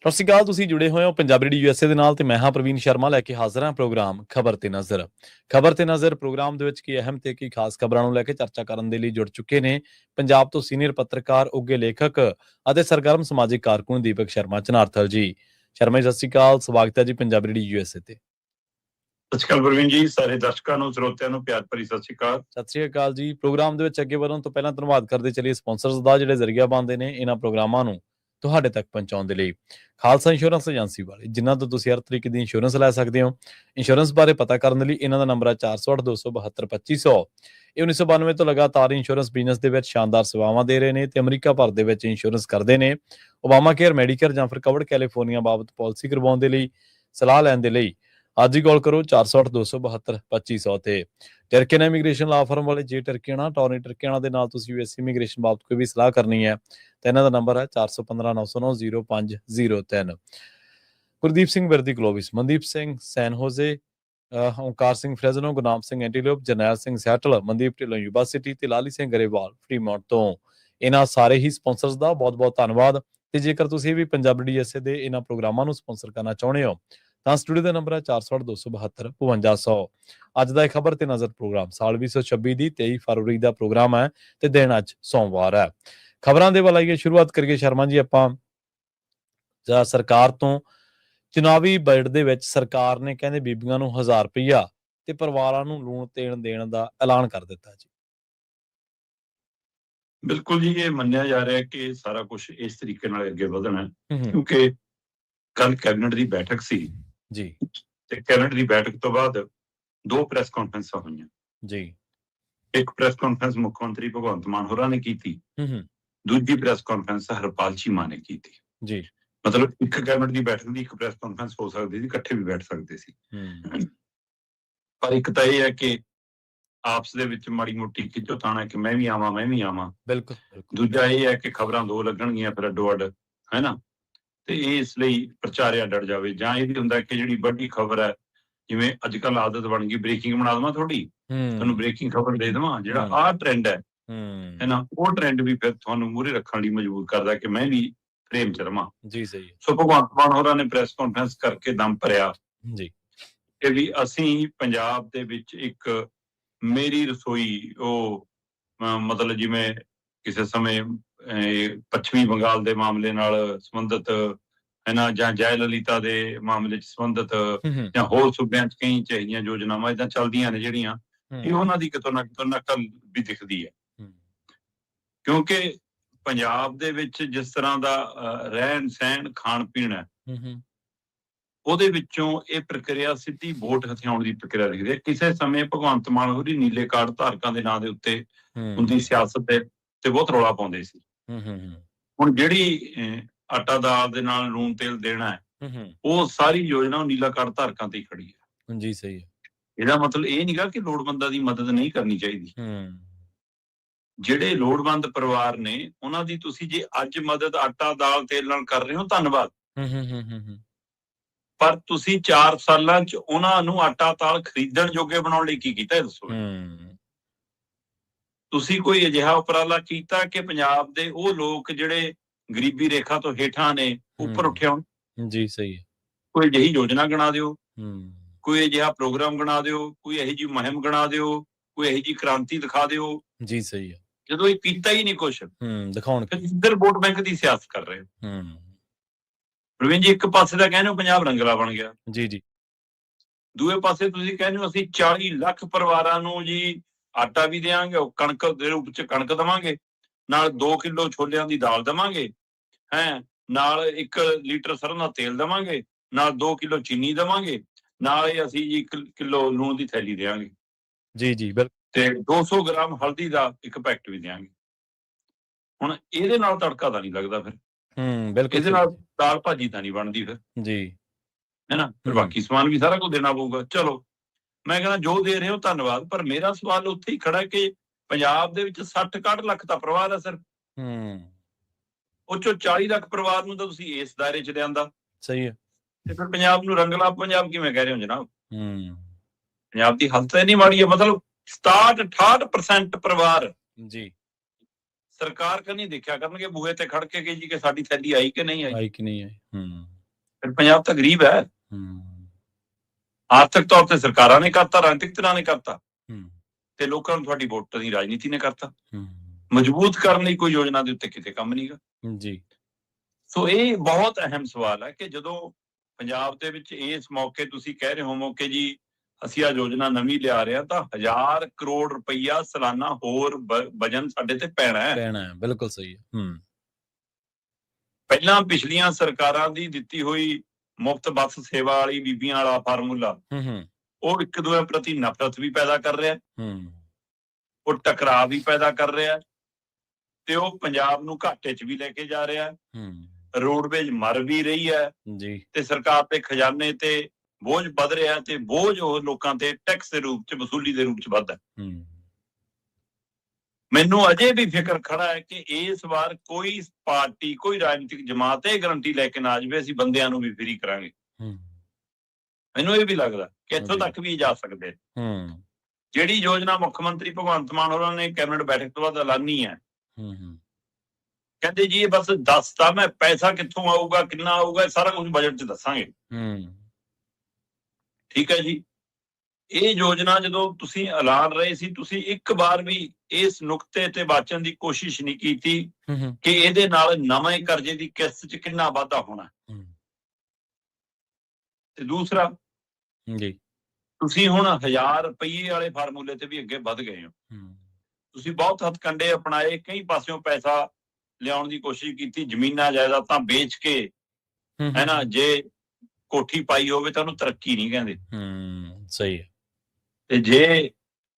ਸਤਿ ਸ਼੍ਰੀ ਅਕਾਲ। ਤੁਸੀਂ ਜੁੜੇ ਹੋਏ ਹੋ ਪੰਜਾਬੀ ਰੇਡੀਓ USA ਦੇ ਨਾਲ ਤੇ ਮੈਂ ਹਾਂ ਪ੍ਰਵੀਨ ਸ਼ਰਮਾ ਲੈ ਕੇ ਹਾਜ਼ਰ ਹਾਂ ਪ੍ਰੋਗਰਾਮ ਖਬਰ ਤੇ ਨਜ਼ਰ। ਖਬਰ ਤੇ ਨਜ਼ਰ ਪ੍ਰੋਗਰਾਮ ਦੇ ਵਿੱਚ ਕੀ ਅਹਿਮ ਤੇ ਕੀ ਖਾਸ ਖਬਰਾਂ ਨੂੰ ਲੈ ਕੇ ਚਰਚਾ ਕਰਨ ਦੇ ਲਈ ਜੁੜ ਚੁੱਕੇ ਨੇ ਪੰਜਾਬ ਤੋਂ ਸੀਨੀਅਰ ਪੱਤਰਕਾਰ, ਉੱਘੇ ਲੇਖਕ ਅਤੇ ਸਰਗਰਮ ਸਮਾਜਿਕ ਕਾਰਕੁਨ ਦੀਪਕ ਸ਼ਰਮਾ ਚਨਾਰਥਲ ਜੀ। ਸ਼ਰਮਾ ਜੀ, ਸਤਿ ਸ਼੍ਰੀ ਅਕਾਲ। ਸਵਾਗਤ ਹੈ ਜੀ ਪੰਜਾਬੀ ਰੇਡੀਓ USA ਤੇ। ਸਤਿ ਸ਼੍ਰੀ ਅਕਾਲ ਪ੍ਰਵੀਨ ਜੀ, ਸਾਰੇ ਦਰਸ਼ਕਾਂ ਨੂੰ, ਸਰੋਤਿਆਂ ਨੂੰ ਪਿਆਰ ਭਰੀ ਸਤਿ ਸ਼੍ਰੀ ਅਕਾਲ। ਸਤਿ ਸ਼੍ਰੀ ਅਕਾਲ ਜੀ। ਪ੍ਰੋਗਰਾਮ ਦੇ ਵਿੱਚ ਅੱਗੇ ਵਧਣ ਤੋਂ ਪਹਿਲਾਂ ਧੰਨਵਾਦ ਕਰਦੇ ਚੱਲੀਏ ਸਪਾਂਸਰਸ ਦਾ, ਜਿਹੜੇ ਜ਼ਰੀਆ ਬਣਦੇ ਨੇ ਇਹਨਾਂ ਪ੍ਰੋਗਰਾਮਾਂ ਨੂੰ ਤੁਹਾਡੇ ਤੱਕ ਪਹੁੰਚਾਉਣ ਦੇ ਲਈ। ਖਾਲਸਾ ਇੰਸ਼ੋਰੈਂਸ ਏਜੰਸੀ ਵਾਲੇ, ਜਿਨ੍ਹਾਂ ਤੋਂ ਤੁਸੀਂ ਹਰ ਤਰੀਕੇ ਦੀ ਇੰਸ਼ੋਰੈਂਸ ਲੈ ਸਕਦੇ ਹੋ। ਇੰਸ਼ੋਰੈਂਸ ਬਾਰੇ ਪਤਾ ਕਰਨ ਲਈ ਇਹਨਾਂ ਦਾ ਨੰਬਰ ਹੈ 408-272-2500। ਇਹ 1992 ਤੋਂ ਲਗਾਤਾਰ ਇੰਸ਼ੋਰੈਂਸ ਬਿਜ਼ਨਸ ਦੇ ਵਿੱਚ ਸ਼ਾਨਦਾਰ ਸੇਵਾਵਾਂ ਦੇ ਰਹੇ ਨੇ ਤੇ ਅਮਰੀਕਾ ਭਰ ਦੇ ਵਿੱਚ ਇੰਸ਼ੋਰੈਂਸ ਕਰਦੇ ਨੇ। ਓਬਾਮਾ ਕੇਅਰ, ਮੈਡੀਕੇਅਰ ਜਾਂ ਫਿਰ ਕਵਰਡ ਕੈਲੀਫੋਰਨੀਆ ਬਾਬਤ ਪਾਲਿਸੀ ਕਰਵਾਉਣ ਦੇ ਲਈ, ਸਲਾਹ ਲੈਣ ਦੇ ਲਈ ਅੱਜ ਹੀ ਕਾਲ ਕਰੋ 408-272-2500 ਤੇ। ਟਰਕੀਆਨਾ ਇਮੀਗ੍ਰੇਸ਼ਨ ਲਾ ਫਰਮ ਵਾਲੇ, ਜੇ ਟਰਕੀਆਨਾ ਟੌਨੀ ਟਰਕੀਆਨਾ ਦੇ ਨਾਲ ਤੁਸੀਂ US ਇਮੀਗ੍ਰੇਸ਼ਨ ਬਾਬਤ ਕੋਈ ਵੀ ਸਲਾਹ ਕਰਨੀ ਹੈ ਤਾਂ ਇਹਨਾਂ ਦਾ ਨੰਬਰ ਹੈ 415-909-0503। Gurdeep Singh Virdi Globis, Mandeep Singh San Jose, Onkar Singh Fresno, Gurnam Singh Antelope, Jarnail Singh Seattle, Mandeep Dhillon Yuba City ਤੇ ਲਾਲੀ ਸਿੰਘ ਗਰੇਵਾਲ ਫਰੀਮੌਂਟ ਤੋਂ। ਇਹਨਾਂ ਸਾਰੇ ਹੀ ਸਪਾਂਸਰਸ ਦਾ ਬਹੁਤ ਬਹੁਤ ਧੰਨਵਾਦ। ਤੇ ਜੇਕਰ ਤੁਸੀਂ ਵੀ ਪੰਜਾਬੀ USA ਦੇ ਇਹਨਾਂ ਪ੍ਰੋਗਰਾਮਾਂ ਨੂੰ ਸਪਾਂਸਰ ਕਰਨਾ ਚਾਹੁੰਦੇ ਹੋ ਤਾਂ ਸਟੂਡੀਓ ਦਾ ਨੰਬਰ ਹੈ 408-272-5200। ਅੱਜ ਦਾ ਇਹ ਖਬਰ ਤੇ ਨਜ਼ਰ ਪ੍ਰੋਗਰਾਮ ਸਾਲ 2026 ਦੀ 23 ਫਰਵਰੀ ਦਾ ਪ੍ਰੋਗਰਾਮ ਹੈ ਤੇ ਦਿਨ ਅੱਜ ਸੋਮਵਾਰ ਹੈ। ਖਬਰਾਂ ਦੇ ਵੱਲ ਆਈਏ, ਸ਼ੁਰੂਆਤ ਕਰੀਏ ਸ਼ਰਮਾ ਜੀ ਆਪਾਂ ਸਰਕਾਰ ਤੋਂ। ਚੁਣਾਵੀ ਬਜਟ ਦੇ ਵਿੱਚ ਸਰਕਾਰ ਨੇ ਕਹਿੰਦੇ ਬੀਬੀਆਂ ਨੂੰ 1000 ਰੁਪਈਆ ਤੇ ਪਰਿਵਾਰਾਂ ਨੂੰ ਲੂਣ ਤੇਲ ਦੇਣ ਦਾ ਐਲਾਨ ਕਰ ਦਿੱਤਾ ਜੀ। ਬਿਲਕੁਲ ਜੀ, ਇਹ ਮੰਨਿਆ ਜਾ ਰਿਹਾ ਕਿ ਸਾਰਾ ਕੁਝ ਇਸ ਤਰੀਕੇ ਨਾਲ ਅੱਗੇ ਵਧਣਾ ਹੈ, ਕਿਉਂਕਿ ਕੱਲ ਕੈਬਨਿਟ ਦੀ ਬੈਠਕ ਸੀ ਜੀ ਤੇ ਕੈਬਨਿਟ ਦੀ ਬੈਠਕ ਤੋਂ ਬਾਅਦ ਦੋ ਪ੍ਰੈਸ ਕਾਨਫਰੰਸਾਂ ਹੋਈਆਂ ਜੀ। ਇੱਕ ਪ੍ਰੈਸ ਕਾਨਫਰੰਸ ਮੁੱਖ ਮੰਤਰੀ ਭਗਵੰਤ ਮਾਨ ਹੋਰਾਂ ਨੇ ਕੀਤੀ, ਦੂਜੀ ਪ੍ਰੈਸ ਕਾਨਫਰੰਸ ਹਰਪਾਲ ਚੀਮਾ ਨੇ ਕੀਤੀ ਜੀ। ਮਤਲਬ ਇੱਕ ਕੈਬਨਿਟ ਦੀ ਬੈਠਕ ਦੀ ਇੱਕ ਪ੍ਰੈਸ ਕਾਨਫਰੰਸ ਹੋ ਸਕਦੀ ਸੀ, ਇਕੱਠੇ ਵੀ ਬੈਠ ਸਕਦੇ ਸੀ। ਪਰ ਇੱਕ ਤਾਂ ਇਹ ਹੈ ਕਿ ਆਪਸ ਦੇ ਵਿੱਚ ਮਾੜੀ ਮੋਟੀ ਖਿੱਚੋਤਾਣ ਹੈ ਕਿ ਮੈਂ ਵੀ ਆਵਾਂ। ਬਿਲਕੁਲ। ਦੂਜਾ ਇਹ ਹੈ ਕਿ ਖਬਰਾਂ ਦੋ ਲੱਗਣਗੀਆਂ ਫਿਰ ਅੱਡੋ ਅੱਡ, ਹੈ ਨਾ, ਤੇ ਇਹ ਇਸ ਲਈ ਪ੍ਰਚਾਰਿਆ ਡਰ ਜਾਵੇ। ਜਾਂ ਇਹ ਵੀ ਹੁੰਦਾ ਕਿ ਜਿਹੜੀ ਵੱਡੀ ਖਬਰ ਹੈ, ਜਿਵੇਂ ਅੱਜ ਕੱਲ ਆਦਤ ਬਣ ਗਈ ਬ੍ਰੇਕਿੰਗ ਬਣਾ ਦੇਵਾਂ, ਤੁਹਾਨੂੰ ਬ੍ਰੇਕਿੰਗ ਖਬਰ ਦੇ ਦੇਵਾਂ, ਜਿਹੜਾ ਆਹ ਟ੍ਰੈਂਡ ਹੈ ਨਾ, ਉਹ ਟ੍ਰੈਂਡ ਵੀ ਫਿਰ ਤੁਹਾਨੂੰ ਮੂਹਰੇ ਰੱਖਣ ਲਈ ਮਜਬੂਰ ਕਰਦਾ ਕਿ ਮੈਂ ਵੀ ਫਰੇਮ ਚ ਰਵਾਂ ਜੀ। ਸਹੀ। ਸੋ ਭਗਵੰਤ ਮਾਨ ਹੋਰਾਂ ਨੇ ਪ੍ਰੈਸ ਕਾਨਫਰੰਸ ਕਰਕੇ ਦਮ ਭਰਿਆ ਜੀ ਕਿ ਵੀ ਅਸੀਂ ਪੰਜਾਬ ਦੇ ਵਿੱਚ ਇੱਕ ਮੇਰੀ ਰਸੋਈ, ਉਹ ਮਤਲਬ ਜਿਵੇਂ ਕਿਸੇ ਸਮੇਂ ਪੱਛਮੀ ਬੰਗਾਲ ਦੇ ਮਾਮਲੇ ਨਾਲ ਸੰਬੰਧਿਤ ਹੈ ਨਾ, ਜਾਂ ਜੈ ਲਲਿਤਾ ਦੇ ਮਾਮਲੇ ਚ ਸੰਬੰਧਿਤ, ਜਾਂ ਹੋਰ ਸੂਬਿਆਂ ਚ ਕਈ ਚਾਹੀਦੀਆਂ ਯੋਜਨਾਵਾਂ ਏਦਾਂ ਚੱਲਦੀਆਂ ਨੇ ਜਿਹੜੀਆਂ, ਇਹ ਉਹਨਾਂ ਦੀ ਕਿਤੋਂ ਨਾ ਕਿਤੋਂ ਨਕਲ ਵੀ ਦਿਖਦੀ ਹੈ। ਕਿਉਂਕਿ ਪੰਜਾਬ ਦੇ ਵਿੱਚ ਜਿਸ ਤਰ੍ਹਾਂ ਦਾ ਰਹਿਣ ਸਹਿਣ ਖਾਣ ਪੀਣ ਹੈ, ਉਹਦੇ ਵਿੱਚੋਂ ਇਹ ਪ੍ਰਕਿਰਿਆ ਸਿੱਧੀ ਵੋਟ ਹਥਿਆਉਣ ਦੀ ਪ੍ਰਕਿਰਿਆ ਦਿਖਦੀ ਹੈ। ਕਿਸੇ ਸਮੇਂ ਭਗਵੰਤ ਮਾਨ ਹੋਰੀ ਨੀਲੇ ਕਾਰਡ ਧਾਰਕਾਂ ਦੇ ਨਾਂ ਦੇ ਉੱਤੇ ਹੁੰਦੀ ਸਿਆਸਤ ਤੇ ਬਹੁਤ ਰੌਲਾ ਪਾਉਂਦੇ ਸੀ। ਹੁਣ ਜਿਹੜੀ ਆਟਾ ਦਾਲ ਦੇ ਨਾਲ ਲੂਣ ਤੇਲ ਦੇਣਾ ਹੈ, ਉਹ ਸਾਰੀ ਯੋਜਨਾ ਨੀਲਾ ਕਾਰਡ ਧਾਰਕਾਂ ਤੇ ਹੀ ਖੜੀ ਹੈ ਜੀ। ਸਹੀ ਹੈ। ਇਹਦਾ ਮਤਲਬ ਇਹ ਨਹੀਂਗਾ ਕਿ ਲੋੜਵੰਦਾਂ ਦੀ ਮਦਦ ਨਹੀਂ ਕਰਨੀ ਚਾਹੀਦੀ। ਜਿਹੜੇ ਲੋੜਵੰਦ ਪਰਿਵਾਰ ਨੇ ਉਹਨਾਂ ਦੀ ਤੁਸੀਂ ਜੇ ਅੱਜ ਮਦਦ ਆਟਾ ਦਾਲ ਤੇਲ ਨਾਲ ਕਰ ਰਹੇ ਹੋ, ਧੰਨਵਾਦ, ਪਰ ਤੁਸੀਂ 4 ਸਾਲਾਂ ਚ ਉਹਨਾਂ ਨੂੰ ਆਟਾ ਦਾਲ ਖਰੀਦਣ ਜੋਗੇ ਬਣਾਉਣ ਲਈ ਕੀ ਕੀਤਾ, ਇਹ ਦੱਸੋ। ਤੁਸੀਂ ਕੋਈ ਅਜਿਹਾ ਉਪਰਾਲਾ ਕੀਤਾ ਕਿ ਪੰਜਾਬ ਦੇ ਉਹ ਲੋਕ ਜਿਹੜੇ ਗਰੀਬੀ ਰੇਖਾ ਤੋਂ ਹੇਠਾਂ ਨੇ ਉੱਪਰ ਉੱਠੇ ਹੋਣ ਜੀ। ਸਹੀ ਹੈ। ਕੋਈ ਅਜਿਹੀ ਯੋਜਨਾ ਬਣਾ ਦਿਓ, ਕੋਈ ਅਜਿਹਾ ਪ੍ਰੋਗਰਾਮ ਬਣਾ ਦਿਓ, ਕੋਈ ਇਹੋ ਜਿਹੀ ਮੁਹਿੰਮ ਬਣਾ ਦਿਓ, ਕੋਈ ਇਹੋ ਜਿਹੀ ਕ੍ਰਾਂਤੀ ਦਿਖਾ ਦਿਓ ਜੀ। ਸਹੀ ਹੈ। ਜਦੋਂ ਇਹ ਕੀਤਾ ਹੀ ਨਹੀਂ ਕੁਛ, ਦਿਖਾਉਣ ਇੱਧਰ ਵੋਟ ਬੈਂਕ ਦੀ ਸਿਆਸਤ ਕਰ ਰਹੇ ਹੋ। ਪ੍ਰਵੀਨ ਜੀ, ਇੱਕ ਪਾਸੇ ਤਾਂ ਕਹਿੰਦੇ ਹੋ ਪੰਜਾਬ ਰੰਗਲਾ ਬਣ ਗਿਆ ਜੀ, ਦੂਏ ਪਾਸੇ ਤੁਸੀਂ ਕਹਿੰਦੇ ਹੋ ਅਸੀਂ 40 ਲੱਖ ਪਰਿਵਾਰਾਂ ਨੂੰ ਜੀ ਆਟਾ ਵੀ ਦੇਵਾਂਗੇ, ਉਹ ਕਣਕ ਦੇ ਰੂਪ ਚ ਕਣਕ ਦੇਵਾਂਗੇ, ਨਾਲ 2 ਕਿਲੋ ਛੋਲਿਆਂ ਦੀ ਦਾਲ ਦੇਵਾਂਗੇ, ਨਾਲ 1 ਲੀਟਰ ਸਰੋਂ ਦਾ ਤੇਲ ਦੇਵਾਂਗੇ, ਨਾਲ 2 ਕਿਲੋ ਚੀਨੀ ਦੇਵਾਂਗੇ, ਨਾਲ ਅਸੀਂ ਜੀ 1 ਕਿਲੋ ਲੂਣ ਦੀ ਥੈਲੀ ਦੇਵਾਂਗੇ ਜੀ ਬਿਲਕੁਲ, ਤੇ 200 ਗ੍ਰਾਮ ਹਲਦੀ ਦਾ 1 ਪੈਕਟ ਵੀ ਦੇਵਾਂਗੇ। ਹੁਣ ਇਹਦੇ ਨਾਲ ਤੜਕਾ ਤਾਂ ਨਹੀਂ ਲੱਗਦਾ, ਫਿਰ ਬਿਲਕੁਲ ਇਹਦੇ ਨਾਲ ਦਾਲ ਭਾਜੀ ਤਾਂ ਨਹੀਂ ਬਣਦੀ ਫਿਰ ਜੀ, ਹੈ ਨਾ, ਫਿਰ ਬਾਕੀ ਸਮਾਨ ਵੀ ਸਾਰਾ ਕੁਝ ਦੇਣਾ ਪਊਗਾ। ਚਲੋ, ਮੈਂ ਕਹਿੰਦਾ ਜੋ ਦੇ ਰਹੇ ਹੋ ਧੰਨਵਾਦ, ਪਰ ਮੇਰਾ ਸਵਾਲ ਉੱਥੇ ਹੀ ਖੜਾ ਕਿ ਪੰਜਾਬ ਦੇ ਵਿੱਚ 60-61 ਲੱਖ ਦਾ ਪਰਿਵਾਰ ਹੈ ਸਿਰਫ, ਉਹ ਚੋਂ 40 ਲੱਖ ਪਰਿਵਾਰ ਨੂੰ ਤਾਂ ਤੁਸੀਂ ਇਸ ਦਾਇਰੇ ਚ ਲਿਆਂਦਾ। ਸਹੀ ਹੈ। ਤੇ ਫਿਰ ਪੰਜਾਬ ਨੂੰ ਰੰਗਲਾ ਪੰਜਾਬ ਕਿਵੇਂ ਕਹਿ ਰਹੇ ਹੋ ਜਨਾਬ? ਪੰਜਾਬ ਦੀ ਹਾਲਤ ਇੰਨੀ ਮਾੜੀ ਹੈ, ਮਤਲਬ 67-68% ਪਰਿਵਾਰ ਜੀ ਸਰਕਾਰ ਕਨੀ ਦੇਖਿਆ ਕਰਨਗੇ ਬੂਹੇ ਤੇ ਖੜ ਕੇ ਜੀ ਕਿ ਸਾਡੀ ਥੈਲੀ ਆਈ ਕਿ ਨਹੀਂ ਆਈ। ਆਈ ਕਿ ਨਹੀਂ ਆਈ। ਫਿਰ ਪੰਜਾਬ ਤਾਂ ਗਰੀਬ ਹੈ। ਆਰਥਿਕ ਤੌਰ ਤੇ ਸਰਕਾਰਾਂ ਨੇ ਕਰਤਾ, ਰਾਜਨੀਤਿਕ ਧਿਰਾਂ ਨੇ ਕਰਤਾ, ਤੇ ਲੋਕਾਂ ਨੂੰ ਤੁਹਾਡੀ ਵੋਟਾਂ ਦੀ ਰਾਜਨੀਤੀ ਨੇ ਕਰਤਾ। ਮਜ਼ਬੂਤ ਕਰਨ ਲਈ ਕੋਈ ਯੋਜਨਾ ਦੇ ਉੱਤੇ ਕਿਤੇ ਕੰਮ ਨਹੀਂਗਾ ਜੀ। ਸੋ ਇਹ ਬਹੁਤ ਅਹਿਮ ਸਵਾਲ ਹੈ ਕਿ ਜਦੋਂ ਪੰਜਾਬ ਦੇ ਵਿੱਚ ਇਸ ਮੌਕੇ ਤੁਸੀਂ ਕਹਿ ਰਹੇ ਹੋ ਕਿ ਜੀ ਅਸੀਂ ਆ ਯੋਜਨਾ ਨਵੀਂ ਲਿਆ ਰਹੇ ਹਾਂ ਤਾਂ 1000 ਕਰੋੜ ਰੁਪਈਆ ਸਾਲਾਨਾ ਹੋਰ ਵਜਨ ਸਾਡੇ ਤੇ ਪੈਣਾ ਹੈ। ਬਿਲਕੁਲ ਸਹੀ ਹੈ। ਪਹਿਲਾਂ ਪਿਛਲੀਆਂ ਸਰਕਾਰਾਂ ਦੀ ਦਿੱਤੀ ਹੋਈ ਮੁਫਤ ਬੱਸ ਸੇਵਾ ਵਾਲੀ ਬੀਬੀਆਂ ਵਾਲਾ ਫਾਰਮੂਲਾ ਉਹ ਇੱਕ ਦੂਜੇ ਪ੍ਰਤੀ ਨਫ਼ਰਤ ਵੀ ਪੈਦਾ ਕਰ ਰਿਹਾ, ਉਹ ਟਕਰਾਅ ਵੀ ਪੈਦਾ ਕਰ ਰਿਹਾ, ਤੇ ਉਹ ਪੰਜਾਬ ਨੂੰ ਘਾਟੇ 'ਚ ਵੀ ਲੈ ਕੇ ਜਾ ਰਿਹਾ। ਰੋਡਵੇਜ਼ ਮਰ ਵੀ ਰਹੀ ਹੈ ਜੀ, ਤੇ ਸਰਕਾਰ ਦੇ ਖਜ਼ਾਨੇ ਤੇ ਬੋਝ ਵੱਧ ਰਿਹਾ, ਤੇ ਬੋਝ ਉਹ ਲੋਕਾਂ ਤੇ ਟੈਕਸ ਦੇ ਰੂਪ 'ਚ, ਵਸੂਲੀ ਦੇ ਰੂਪ 'ਚ ਵੱਧਦਾ। ਮੈਨੂੰ ਅਜੇ ਵੀ ਫਿਕਰ ਖੜਾ ਹੈ ਕਿ ਇਸ ਵਾਰ ਕੋਈ ਪਾਰਟੀ, ਕੋਈ ਰਾਜਨੀਤਿਕ ਜਮਾਤ ਇਹ ਗਰੰਟੀ ਲੈ ਕੇ ਨਾ ਜਾਵੇ ਅਸੀਂ ਬੰਦਿਆਂ ਨੂੰ ਵੀ ਫ੍ਰੀ ਕਰਾਂਗੇ। ਮੈਨੂੰ ਇਹ ਵੀ ਲੱਗਦਾ ਕਿ ਇੱਥੋਂ ਤੱਕ ਵੀ ਜਾ ਸਕਦੇ। ਜਿਹੜੀ ਯੋਜਨਾ ਮੁੱਖ ਮੰਤਰੀ ਭਗਵੰਤ ਮਾਨ ਹੋਰਾਂ ਨੇ ਕੈਬਨਿਟ ਬੈਠਕ ਤੋਂ ਬਾਅਦ ਐਲਾਨੀ ਹੈ, ਕਹਿੰਦੇ ਜੀ ਇਹ ਬਸ ਦੱਸਤਾ ਮੈਂ, ਪੈਸਾ ਕਿੱਥੋਂ ਆਊਗਾ, ਕਿੰਨਾ ਆਊਗਾ, ਸਾਰਾ ਕੁਝ ਬਜਟ 'ਚ ਦੱਸਾਂਗੇ। ਠੀਕ ਹੈ ਜੀ। ਇਹ ਯੋਜਨਾ ਜਦੋਂ ਤੁਸੀਂ ਐਲਾਨ ਰਹੇ ਸੀ, ਤੁਸੀਂ ਇੱਕ ਵਾਰ ਵੀ ਇਸ ਨੁਕਤੇ ਤੇ ਬਾਚਣ ਦੀ ਕੋਸ਼ਿਸ਼ ਨਹੀਂ ਕੀਤੀ ਕਿ ਇਹਦੇ ਨਾਲ ਨਵੇਂ ਕਰਜ਼ੇ ਦੀ ਕਿਸ਼ਤ 'ਚ ਕਿੰਨਾ ਵਾਧਾ ਹੋਣਾ। ਤੇ ਦੂਸਰਾ ਜੀ, ਤੁਸੀਂ ਹੁਣ 1000 ਰੁਪਈਏ ਵਾਲੇ ਫਾਰਮੂਲੇ ਤੇ ਵੀ ਅੱਗੇ ਵੱਧ ਗਏ ਹੋ। ਤੁਸੀਂ ਬਹੁਤ ਹੱਥਕੰਡੇ ਅਪਣਾਏ, ਕਈ ਪਾਸਿਓਂ ਪੈਸਾ ਲਿਆਉਣ ਦੀ ਕੋਸ਼ਿਸ਼ ਕੀਤੀ, ਜ਼ਮੀਨਾਂ ਜਾਇਦਾਦਾਂ ਵੇਚ ਕੇ, ਹੈ ਨਾ। ਜੇ ਕੋਠੀ ਪਾਈ ਹੋਵੇ ਤਾਂ ਉਹਨੂੰ ਤਰੱਕੀ ਨਹੀਂ ਕਹਿੰਦੇ। ਸਹੀ ਹੈ। ਤੇ ਜੇ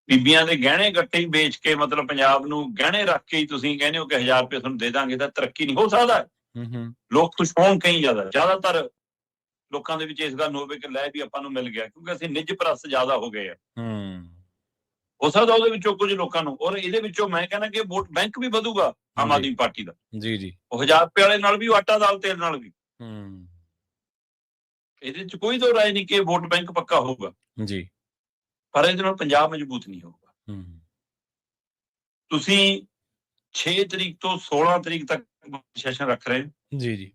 ਬੀਬੀਆਂ ਦੇ ਗਹਿਣੇ ਗੱਟੇ ਹੀ ਵੇਚ ਕੇ, ਮਤਲਬ ਪੰਜਾਬ ਨੂੰ ਗਹਿਣੇ ਰੱਖ ਕੇ ਹੀ ਤੁਸੀਂ ਕਹਿੰਦੇ ਹੋ ਕਿ 1000 ਰੁਪਏ ਤੁਹਾਨੂੰ ਦੇ ਦਾਂਗੇ, ਤਾਂ ਤਰੱਕੀ ਨਹੀਂ ਹੋ ਸਕਦਾ। ਲੋਕ ਖੁਸ਼ ਹੋਣ ਕਈ ਜ਼ਿਆਦਾਤਰ ਲੋਕਾਂ ਦੇ ਵਿੱਚ ਇਸ ਗੱਲ ਨੂੰ ਹੋਵੇ ਕਿ ਲੈ ਵੀ ਆਪਾਂ ਨੂੰ ਮਿਲ ਗਿਆ, ਕਿਉਂਕਿ ਅਸੀਂ ਨਿੱਜ ਪ੍ਰਸਤ ਜ਼ਿਆਦਾ ਹੋ ਗਏ ਆ। ਹੋ ਸਕਦਾ ਉਹਦੇ ਵਿੱਚੋਂ ਕੁਝ ਲੋਕਾਂ ਨੂੰ, ਔਰ ਇਹਦੇ ਵਿੱਚੋਂ ਮੈਂ ਕਹਿੰਦਾ ਕਿ ਵੋਟ ਬੈਂਕ ਵੀ ਵਧੂਗਾ ਆਮ ਆਦਮੀ ਪਾਰਟੀ ਦਾ। ਜੀ। ਉਹ 1000 ਰੁਪਏ ਵਾਲੇ ਨਾਲ ਵੀ, ਆਟਾ ਦਾਲ ਤੇਲ ਨਾਲ ਵੀ। ਇਹਦੇ ਚ ਕੋਈ ਦੋ ਰਾਏ ਨਹੀਂ ਕਿ ਵੋਟ ਬੈਂਕ ਪੱਕਾ ਹੋਊਗਾ ਜੀ, ਪਰ ਇਹਦੇ ਨਾਲ ਪੰਜਾਬ ਮਜ਼ਬੂਤ ਨਹੀਂ ਹੋਊਗਾ। ਤੁਸੀਂ 6 ਤਰੀਕ ਤੋਂ 16 ਤਰੀਕ ਤੱਕ ਸੈਸ਼ਨ ਰੱਖ ਰਹੇ ਜੀ,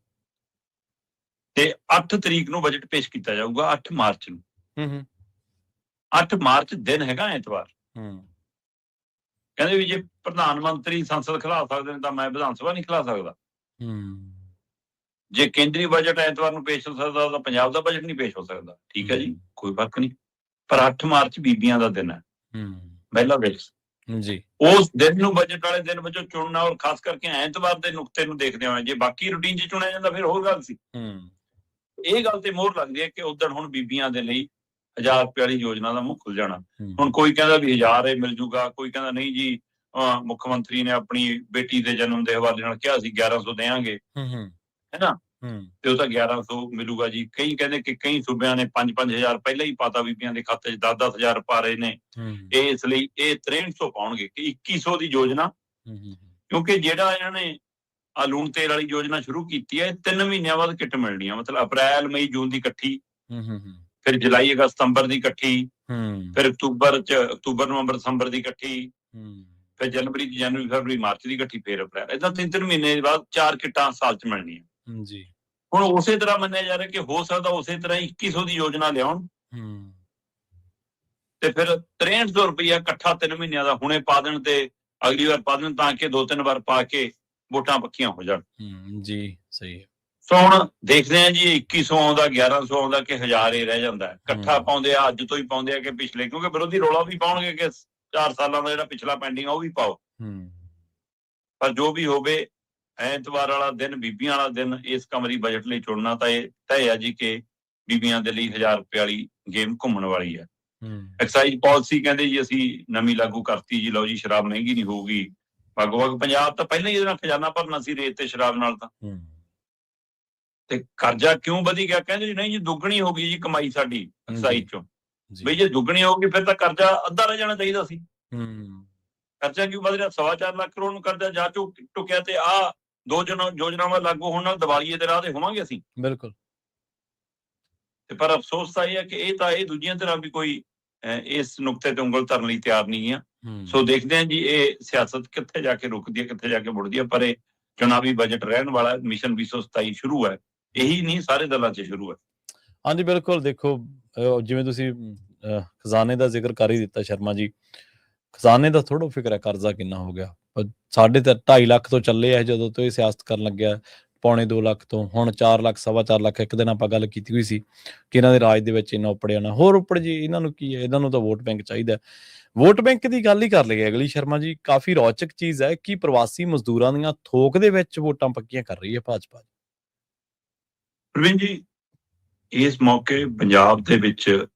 ਤੇ 8 ਤਰੀਕ ਨੂੰ ਬਜਟ ਪੇਸ਼ ਕੀਤਾ ਜਾਊਗਾ, 8 ਮਾਰਚ ਨੂੰ। 8 ਮਾਰਚ ਦਿਨ ਹੈਗਾ ਐਤਵਾਰ। ਕਹਿੰਦੇ ਵੀ ਜੇ ਪ੍ਰਧਾਨ ਮੰਤਰੀ ਸੰਸਦ ਖਿਲਾ ਸਕਦੇ ਨੇ ਤਾਂ ਮੈਂ ਵਿਧਾਨ ਸਭਾ ਨਹੀਂ ਖਿਲਾ ਸਕਦਾ। ਜੇ ਕੇਂਦਰੀ ਬਜਟ ਐਤਵਾਰ ਨੂੰ ਪੇਸ਼ ਹੋ ਸਕਦਾ ਤਾਂ ਪੰਜਾਬ ਦਾ ਬਜਟ ਨਹੀਂ ਪੇਸ਼ ਹੋ ਸਕਦਾ। ਠੀਕ ਹੈ ਜੀ, ਕੋਈ ਫਰਕ ਨਹੀਂ। ਪਰ 8 ਮਾਰਚ ਬੀਬੀਆਂ ਦਾ ਦਿਨ ਹੈ, ਮਹਿਲਾ ਦਿਵਸ ਜੀ। ਉਸ ਦਿਨ ਨੂੰ ਬਜਟ ਵਾਲੇ ਦਿਨ ਵਜੋਂ ਚੁਣਨਾ, ਔਰ ਖਾਸ ਕਰਕੇ ਐਤਵਾਰ ਦੇ ਨੁਕਤੇ ਨੂੰ ਦੇਖਦੇ ਹੋਏ, ਜੇ ਬਾਕੀ ਰੂਟੀਨ 'ਚ ਚੁਣਿਆ ਜਾਂਦਾ ਫਿਰ ਹੋਰ ਗੱਲ ਸੀ। ਇਹ ਗੱਲ ਤੇ ਮੋਹਰ ਲੱਗਦੀ ਹੈ ਕਿ ਉਦੋਂ ਹੁਣ ਬੀਬੀਆਂ ਦੇ ਲਈ 1000 ਰੁਪਏ ਵਾਲੀ ਯੋਜਨਾ ਦਾ ਮੂੰਹ ਖੁੱਲ ਜਾਣਾ। ਹੁਣ ਕੋਈ ਕਹਿੰਦਾ ਵੀ 1000 ਮਿਲ ਜੂਗਾ, ਕੋਈ ਕਹਿੰਦਾ ਨਹੀਂ ਜੀ ਮੁੱਖ ਮੰਤਰੀ ਨੇ ਆਪਣੀ ਬੇਟੀ ਦੇ ਜਨਮ ਦੇ ਹਵਾਲੇ ਨਾਲ ਕਿਹਾ ਸੀ 1100 ਦੇਵਾਂਗੇ, ਹੈਨਾ, ਤੇ ਉਹ ਤਾਂ 1100 ਮਿਲੂਗਾ ਜੀ। ਕਈ ਕਹਿੰਦੇ ਕਿ ਕਈ ਸੂਬਿਆਂ ਨੇ 5-5000 ਪਹਿਲਾਂ ਹੀ ਪਾਤਾ ਬੀਬੀਆਂ ਦੇ ਖਾਤੇ 'ਚ, 10-10,000 ਪਾ ਰਹੇ ਨੇ। ਇਸ ਲਈ ਇਹ 6300 ਪਾਉਣਗੇ ਕਿ 2100 ਦੀ ਯੋਜਨਾ, ਕਿਉਂਕਿ ਜਿਹੜਾ ਇਹਨਾਂ ਨੇ ਆ ਲੂਣ ਤੇਲ ਵਾਲੀ ਯੋਜਨਾ ਸ਼ੁਰੂ ਕੀਤੀ ਹੈ, 3 ਮਹੀਨਿਆਂ ਬਾਅਦ ਕਿੱਟ ਮਿਲਣੀ ਆ। ਮਤਲਬ ਅਪ੍ਰੈਲ, ਮਈ, ਜੂਨ ਦੀ ਇਕੱਠੀ, ਫਿਰ ਜੁਲਾਈ, ਅਗਸਤ, ਸਤੰਬਰ ਦੀ ਇਕੱਠੀ, ਫਿਰ ਅਕਤੂਬਰ, ਨਵੰਬਰ, ਦਸੰਬਰ ਦੀ ਇਕੱਠੀ, ਫਿਰ ਜਨਵਰੀ, ਫਰਵਰੀ, ਮਾਰਚ ਦੀ ਇਕੱਠੀ, ਫਿਰ ਅਪ੍ਰੈਲ। ਏਦਾਂ 3-3 ਮਹੀਨੇ ਬਾਅਦ 4 ਕਿੱਟਾਂ ਸਾਲ 'ਚ ਮਿਲਣੀਆਂ ਜੀ। ਹੁਣ ਉਸੇ ਤਰ੍ਹਾਂ ਮੰਨਿਆ ਜਾ ਰਿਹਾ ਕਿ ਹੋ ਸਕਦਾ ਉਸੇ ਤਰ੍ਹਾਂ 2100 ਦੀ ਯੋਜਨਾ ਲਿਆਉਣ, ਤੇ ਫਿਰ 6300 ਰੁਪਇਆ ਇਕੱਠਾ 3 ਮਹੀਨਿਆਂ ਦਾ ਹੁਣੇ ਪਾ ਦੇਣ, ਤੇ ਅਗਲੀ ਵਾਰ ਪਾ ਦੇਣ, ਤਾਂ ਕਿ 2-3 ਵਾਰ ਪਾ ਕੇ ਵੋਟਾਂ ਪੱਕੀਆਂ ਹੋ ਜਾਣ ਜੀ। ਸਹੀ ਹੈ। ਸੋ ਹੁਣ ਦੇਖਦੇ ਆ ਜੀ 2100 ਆਉਂਦਾ, 1100 ਆਉਂਦਾ ਕਿ 1000 ਹੀ ਰਹਿ ਜਾਂਦਾ। ਇਕੱਠਾ ਪਾਉਂਦੇ ਆ, ਅੱਜ ਤੋਂ ਹੀ ਪਾਉਂਦੇ ਆ ਕਿ ਪਿਛਲੇ, ਕਿਉਂਕਿ ਵਿਰੋਧੀ ਰੌਲਾ ਵੀ ਪਾਉਣਗੇ ਕਿ 4 ਸਾਲਾਂ ਦਾ ਜਿਹੜਾ ਪਿਛਲਾ ਪੈਂਡਿੰਗ ਆ ਉਹ ਵੀ ਪਾਓ। ਪਰ ਜੋ ਵੀ ਹੋਵੇ, ਐਤਵਾਰ ਵਾਲਾ ਦਿਨ, ਬੀਬੀਆਂ ਵਾਲਾ ਦਿਨ, ਇਸ ਕਮਰੀ ਬਜਟ ਲਈ ਚੁਣਨਾ ਤਾਂ ਇਹ ਤੈਅ ਹੈ ਜੀ ਕਿ ਬੀਬੀਆਂ ਦੇ ਲਈ 1000 ਰੁਪਏ ਵਾਲੀ ਗੇਮ ਘੁੰਮਣ ਵਾਲੀ ਹੈ। ਐਕਸਾਈਜ਼ ਪਾਲਿਸੀ ਕਹਿੰਦੇ ਜੀ ਅਸੀਂ ਨਵੀਂ ਲਾਗੂ ਕਰਤੀ ਜੀ, ਲਓ ਜੀ ਸ਼ਰਾਬ ਮਹਿੰਗੀ ਨਹੀਂ ਹੋਊਗੀ। ਲਗਭਗ ਪੰਜਾਬ ਤਾਂ ਪਹਿਲਾਂ ਹੀ ਇਹਦੇ ਨਾਲ ਖਜ਼ਾਨਾ ਭਰਨਾ ਸੀ, ਰੇਤ ਤੇ ਸ਼ਰਾਬ ਨਾਲ ਤਾਂ। ਤੇ ਕਰਜ਼ਾ ਕਿਉਂ ਵਧੀ ਗਿਆ? ਕਹਿੰਦੇ ਜੀ ਨਹੀਂ ਜੀ ਦੁੱਗਣੀ ਹੋ ਗਈ ਜੀ ਕਮਾਈ ਸਾਡੀ ਐਕਸਾਈਜ਼ ਚੋਂ। ਬਈ ਜੇ ਦੁੱਗਣੀ ਹੋ ਗਈ ਫਿਰ ਤਾਂ ਕਰਜ਼ਾ ਅੱਧਾ ਰਹਿ ਜਾਣਾ ਚਾਹੀਦਾ ਸੀ। ਕਰਜ਼ਾ ਕਿਉਂ ਵਧ ਰਿਹਾ? 4.25 ਲੱਖ ਕਰੋੜ ਨੂੰ ਕਰਜ਼ਾ ਜਾ ਟੁਕਿਆ, ਤੇ ਆਹ 2 ਯੋਜਨਾਵਾਂ ਲਾਗੂ ਹੋਣ ਨਾਲ ਦੀਵਾਲੀਏ ਦੇ ਰਾਹ ਤੇ ਹੋਵਾਂਗੇ ਅਸੀਂ। ਬਿਲਕੁਲ। ਤੇ ਪਰ ਅਫਸੋਸ ਤਾਂ ਇਹ ਹੈ ਕਿ ਇਹ ਦੂਜੀਆਂ ਤਰ੍ਹਾਂ ਵੀ ਕੋਈ ਇਸ ਨੁਕਤੇ ਤੇ ਉਂਗਲ ਧਰਨ ਲਈ ਤਿਆਰ ਨਹੀਂ ਆ। ਸੋ ਦੇਖਦੇ ਹਾਂ ਜੀ ਇਹ ਸਿਆਸਤ ਕਿੱਥੇ ਜਾ ਕੇ ਰੁਕਦੀ ਹੈ, ਕਿੱਥੇ ਜਾ ਕੇ ਮੁੜਦੀ ਹੈ। ਪਰ ਇਹ ਚੁਣਾਵੀ ਬਜਟ ਰਹਿਣ ਵਾਲਾ, ਮਿਸ਼ਨ 227 ਸ਼ੁਰੂ ਹੈ, ਇਹੀ ਨਹੀਂ ਸਾਰੇ ਦਲਾਂ 'ਚ ਸ਼ੁਰੂ ਹੈ। ਹਾਂਜੀ ਬਿਲਕੁਲ। ਦੇਖੋ ਜਿਵੇਂ ਤੁਸੀਂ ਖਜ਼ਾਨੇ ਦਾ ਜ਼ਿਕਰ ਕਰ ਹੀ ਦਿੱਤਾ ਸ਼ਰਮਾ ਜੀ, ਖਜ਼ਾਨੇ ਦਾ ਥੋੜ੍ਹਾ ਫਿਕਰ ਹੈ ਕਰਜ਼ਾ ਕਿੰਨਾ ਹੋ ਗਿਆ। ਸਾਡੇ ਤਾਂ 2.5 ਲੱਖ ਤੋਂ ਚੱਲੇ ਆ ਜਦੋਂ ਤੋਂ ਇਹ ਸਿਆਸਤ ਕਰਨ ਲੱਗਿਆ, 1.25 ਲੱਖ ਤੋਂ ਹੁਣ 4 ਲੱਖ 4.25 ਲੱਖ। ਇੱਕ ਦਿਨ ਆਪਾਂ ਗੱਲ ਕੀਤੀ ਹੋਈ ਸੀ ਕਿ ਇਹਨਾਂ ਦੇ ਰਾਜ ਦੇ ਵਿੱਚ ਇੰਨਾ ਉੱਪੜਿਆ ਨਾ ਹੋਰ ਉੱਪੜ ਜੀ। ਇਹਨਾਂ ਨੂੰ ਕੀ ਹੈ, ਇਹਨਾਂ ਨੂੰ ਤਾਂ ਵੋਟ ਬੈਂਕ ਚਾਹੀਦਾ। ਵੋਟ ਬੈਂਕ ਦੀ ਗੱਲ ਹੀ ਕਰ ਲਈਏ ਅਗਲੀ ਸ਼ਰਮਾ ਜੀ, ਕਾਫੀ ਰੌਚਕ ਚੀਜ਼ ਹੈ ਕਿ ਪ੍ਰਵਾਸੀ ਮਜ਼ਦੂਰਾਂ ਦੀਆਂ ਥੋਕ ਦੇ ਵਿੱਚ ਵੋਟਾਂ ਪੱਕੀਆਂ ਕਰ ਰਹੀ ਹੈ ਭਾਜਪਾ। ਪ੍ਰਵੀਨ ਜੀ, ਇਸ ਮੌਕੇ ਪੰਜਾਬ ਦੇ ਵਿੱਚ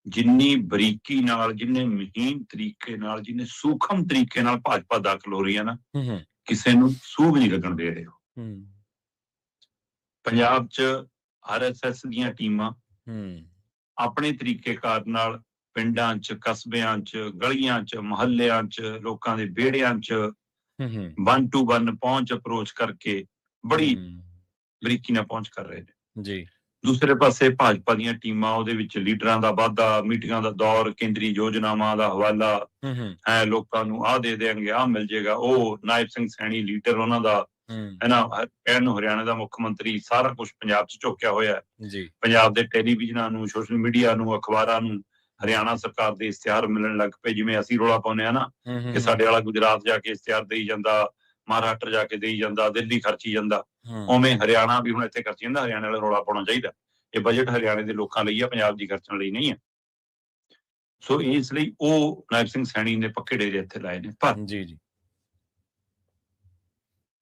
ਜਿੰਨੀ ਬਰੀਕੀ ਨਾਲ, ਜਿੰਨੇ ਮਹੀਨ ਤਰੀਕੇ ਨਾਲ, ਜਿੰਨੇ ਸੂਖਮ ਤਰੀਕੇ ਨਾਲ ਭਾਜਪਾ ਦਾਖਲ ਹੋ ਰਹੀ ਹੈ ਨਾ, ਕਿਸੇ ਨੂੰ ਸੂਹ ਨਹੀਂ ਲੱਗਣ ਦੇ ਰਹੇ ਹੋ। ਪੰਜਾਬ 'ਚ RSS ਦੀਆਂ ਟੀਮਾਂ ਆਪਣੇ ਤਰੀਕੇਕਾਰ ਨਾਲ ਪਿੰਡਾਂ 'ਚ, ਕਸਬਿਆਂ 'ਚ, ਗਲੀਆਂ 'ਚ, ਮੁਹੱਲਿਆਂ 'ਚ, ਲੋਕਾਂ ਦੇ ਵਿਹੜਿਆਂ 'ਚ 1 to 1 ਪਹੁੰਚ ਅਪਰੋਚ ਕਰਕੇ ਬੜੀ ਬਰੀਕੀ ਨਾਲ ਪਹੁੰਚ ਕਰ ਰਹੇ ਨੇ ਜੀ। ਦੂਸਰੇ ਪਾਸੇ ਭਾਜਪਾ ਦੀਆਂ ਟੀਮਾਂ ਉਹਦੇ ਵਿੱਚ ਲੀਡਰਾਂ ਦਾ ਵਾਧਾ, ਮੀਟਿੰਗਾਂ ਦਾ ਦੌਰ, ਕੇਂਦਰੀ ਯੋਜਨਾਵਾਂ ਦਾ ਹਵਾਲਾ, ਲੋਕਾਂ ਨੂੰ ਆਹ ਦੇ ਦੇਣਗੇ, ਆਹ ਮਿਲ ਜਾਏਗਾ। ਉਹ ਨਾਇਬ ਸਿੰਘ ਸੈਣੀ ਲੀਡਰ ਉਹਨਾਂ ਦਾ ਕਹਿਣ ਨੂੰ ਹਰਿਆਣਾ ਦਾ ਮੁੱਖ ਮੰਤਰੀ, ਸਾਰਾ ਕੁਝ ਪੰਜਾਬ 'ਚ ਝੋਕਿਆ ਹੋਇਆ ਹੈ। ਪੰਜਾਬ ਦੇ ਟੈਲੀਵਿਜ਼ਨਾਂ ਨੂੰ, ਸੋਸ਼ਲ ਮੀਡੀਆ ਨੂੰ, ਅਖਬਾਰਾਂ ਨੂੰ ਹਰਿਆਣਾ ਸਰਕਾਰ ਦੇ ਇਸ਼ਤਿਹਾਰ ਮਿਲਣ ਲੱਗ ਪਏ। ਜਿਵੇਂ ਅਸੀਂ ਰੌਲਾ ਪਾਉਂਦੇ ਹਾਂ ਨਾ ਕਿ ਸਾਡੇ ਵਾਲਾ ਗੁਜਰਾਤ ਜਾ ਕੇ ਇਸ਼ਤਿਹਾਰ ਦੇਈ ਜਾਂਦਾ, ਮਹਾਰਾਸ਼ਟਰ ਜਾ ਕੇ ਦੇਈ ਜਾਂਦਾ, ਦਿੱਲੀ ਖਰਚੀ ਜਾਂਦਾ, ਉਵੇਂ ਹਰਿਆਣਾ ਵੀ ਹੁਣ ਇੱਥੇ ਖਰਚੀ ਜਾਂਦਾ। ਹਰਿਆਣੇ ਵਾਲਾ ਰੌਲਾ ਪਾਉਣਾ ਚਾਹੀਦਾ। ਇਹ ਬਜਟ ਹਰਿਆਣੇ ਦੇ ਲੋਕਾਂ ਲਈ ਆ, ਪੰਜਾਬ ਦੀ ਖਰਚਣ ਲਈ ਨਹੀਂ ਹੈ। ਸੋ ਇਸ ਲਈ ਉਹ ਨਾਇਬ ਸਿੰਘ ਸੈਣੀ ਨੇ ਪੱਕੇ ਡੇਰੇ ਇੱਥੇ ਲਾਏ ਨੇ। ਪਰ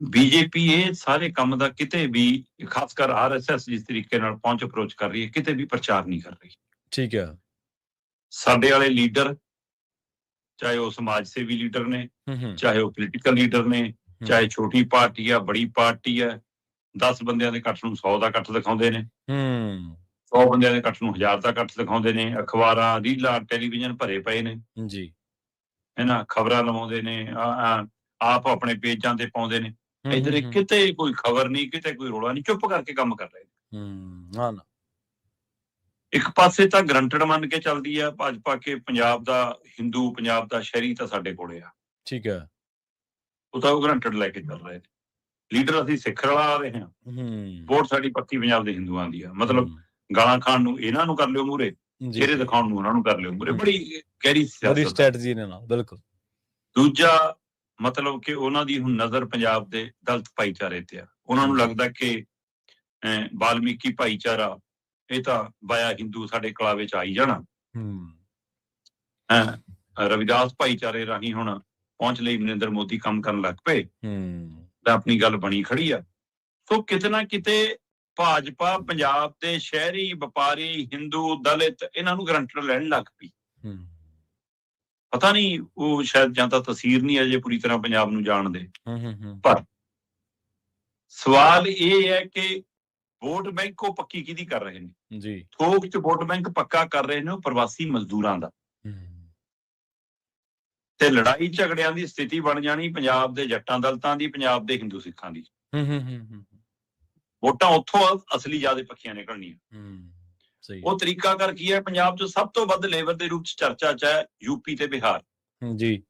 ਬੀਜੇਪੀ ਇਹ ਸਾਰੇ ਕੰਮ ਦਾ ਕਿਤੇ ਵੀ, ਖਾਸ ਕਰ RSS ਜਿਸ ਤਰੀਕੇ ਨਾਲ ਪਹੁੰਚ ਅਪਰੋਚ ਕਰ ਰਹੀ ਹੈ, ਕਿਤੇ ਵੀ ਪ੍ਰਚਾਰ ਨਹੀਂ ਕਰ ਰਹੀ। ਠੀਕ ਹੈ। ਸਾਡੇ ਵਾਲੇ ਲੀਡਰ, ਚਾਹੇ ਉਹ ਸਮਾਜ ਸੇਵੀ ਲੀਡਰ ਨੇ, ਚਾਹੇ ਉਹ ਪੋਲੀਟੀਕਲ ਲੀਡਰ ਨੇ, ਚਾਹੇ ਛੋਟੀ ਪਾਰਟੀ ਆ, ਬੜੀ ਪਾਰਟੀ ਹੈ, 10 ਬੰਦਿਆਂ ਦੇ ਇਕੱਠ ਨੂੰ 100 ਦਾ ਇਕੱਠ ਦਿਖਾਉਂਦੇ ਨੇ, 100 ਬੰਦਿਆਂ ਦੇ ਇਕੱਠ ਨੂੰ 1000 ਦਾ ਇਕੱਠ ਦਿਖਾਉਂਦੇ ਨੇ। ਅਖਬਾਰਾਂ, ਰੀਲਾਂ, ਟੈਲੀਵਿਜ਼ਨ ਭਰੇ ਪਏ ਨੇ ਜੀ, ਖਬਰਾਂ ਲਵਾਉਂਦੇ ਨੇ, ਆਪ ਆਪਣੇ ਪੇਜਾਂ ਤੇ ਪਾਉਂਦੇ ਨੇ। ਇੱਧਰ ਕਿਤੇ ਕੋਈ ਖਬਰ ਨਹੀਂ, ਕਿਤੇ ਕੋਈ ਰੌਲਾ ਨਹੀਂ, ਚੁੱਪ ਕਰਕੇ ਕੰਮ ਕਰ ਰਹੇ ਨੇ। ਇੱਕ ਪਾਸੇ ਤਾਂ ਗਰੰਟਡ ਮੰਨ ਕੇ ਚੱਲਦੀ ਆ ਭਾਜਪਾ ਕਿ ਪੰਜਾਬ ਦਾ ਹਿੰਦੂ, ਪੰਜਾਬ ਦਾ ਸ਼ਹਿਰੀ ਤਾਂ ਸਾਡੇ ਕੋਲੇ ਆ। ਠੀਕ ਹੈ। ਉਹ ਤਾਂ ਉਹ ਗਰੰਟਡ ਲੈ ਕੇ ਚੱਲ ਰਹੇ ਨੇ। ਲੀਡਰ ਅਸੀਂ ਸਿੱਖ ਰਲਾ ਆ ਰਹੇ ਹਾਂ, ਵੋਟ ਸਾਡੀ ਪੱਕੀ ਪੰਜਾਬ ਦੇ ਹਿੰਦੂਆਂ ਦੀ ਆ। ਮਤਲਬ ਗਾਲਾਂ ਖਾਣ ਨੂੰ ਇਹਨਾਂ ਨੂੰ ਕਰ ਲਿਓ ਮੂਹਰੇ, ਚਿਹਰੇ ਦਿਖਾਉਣ ਨੂੰ ਉਹਨਾਂ ਨੂੰ ਕਰ ਲਿਓ ਮੂਹਰੇ। ਬੜੀ ਗਹਿਰੀ ਸਟ੍ਰੈਟਜੀ ਨੇ ਨਾਲ। ਬਿਲਕੁਲ। ਦੂਜਾ ਮਤਲਬ ਕਿ ਉਹਨਾਂ ਦੀ ਹੁਣ ਨਜ਼ਰ ਪੰਜਾਬ ਦੇ ਦਲਿਤ ਭਾਈਚਾਰੇ ਤੇ ਆ। ਉਹਨਾਂ ਨੂੰ ਲੱਗਦਾ ਕਿ ਵਾਲਮੀਕੀ ਭਾਈਚਾਰਾ ਇਹ ਤਾਂ ਬਾਇਆ ਹਿੰਦੂ ਸਾਡੇ ਕਲਾਵੇ 'ਚ ਆਈ ਜਾਣਾ। ਰਵਿਦਾਸ ਭਾਈਚਾਰੇ ਰਾਹੀਂ ਹੁਣ ਪਹੁੰਚ ਲਈ ਨਰਿੰਦਰ ਮੋਦੀ ਕੰਮ ਕਰਨ ਲੱਗ ਪਏ ਤਾਂ ਆਪਣੀ ਗੱਲ ਬਣੀ ਖੜੀ ਆ। ਸੋ ਕਿਤੇ ਨਾ ਕਿਤੇ ਭਾਜਪਾ ਪੰਜਾਬ ਦੇ ਸ਼ਹਿਰੀ, ਵਪਾਰੀ, ਹਿੰਦੂ, ਦਲਿਤ ਇਹਨਾਂ ਨੂੰ ਗਰੰਟਡ ਲੈਣ ਲੱਗ ਪਈ। ਪਤਾ ਨਹੀਂ, ਉਹ ਸ਼ਾਇਦ ਜਾਂ ਤਾਂ ਤਸੀਰ ਨਹੀਂ ਅਜੇ ਪੂਰੀ ਤਰ੍ਹਾਂ ਪੰਜਾਬ ਨੂੰ ਜਾਣਦੇ। ਪਰ ਸਵਾਲ ਇਹ ਹੈ ਕਿ ਵੋਟ ਬੈਂਕ ਉਹ ਪੱਕੀ ਕਿਹਦੀ ਕਰ ਰਹੇ ਨੇ ਜੀ? ਥੋਕ 'ਚ ਵੋਟ ਬੈਂਕ ਪੱਕਾ ਕਰ ਰਹੇ ਨੇ ਉਹ ਪ੍ਰਵਾਸੀ ਮਜ਼ਦੂਰਾਂ ਦਾ। ਤੇ ਲੜਾਈ ਝਗੜਿਆਂ ਦੀ ਸਥਿਤੀ ਬਣ ਜਾਣੀ ਪੰਜਾਬ ਦੇ ਜੱਟਾਂ ਦਲਿਤਾਂ ਦੀ, ਪੰਜਾਬ ਦੇ ਹਿੰਦੂ ਸਿੱਖਾਂ ਦੀ। ਵੋਟਾਂ ਉੱਥੋਂ ਅਸਲੀ ਜ਼ਿਆਦਾ ਪੱਕੀਆਂ ਨਿਕਲਣੀਆਂ। ਉਹ ਤਰੀਕਾਕਾਰ ਕੀ ਹੈ? ਪੰਜਾਬ 'ਚ ਸਭ ਤੋਂ ਵੱਧ ਲੇਬਰ ਦੇ ਰੂਪ 'ਚ ਚਰਚਾ 'ਚ ਹੈ ਯੂਪੀ ਤੇ ਬਿਹਾਰ ਜੀ।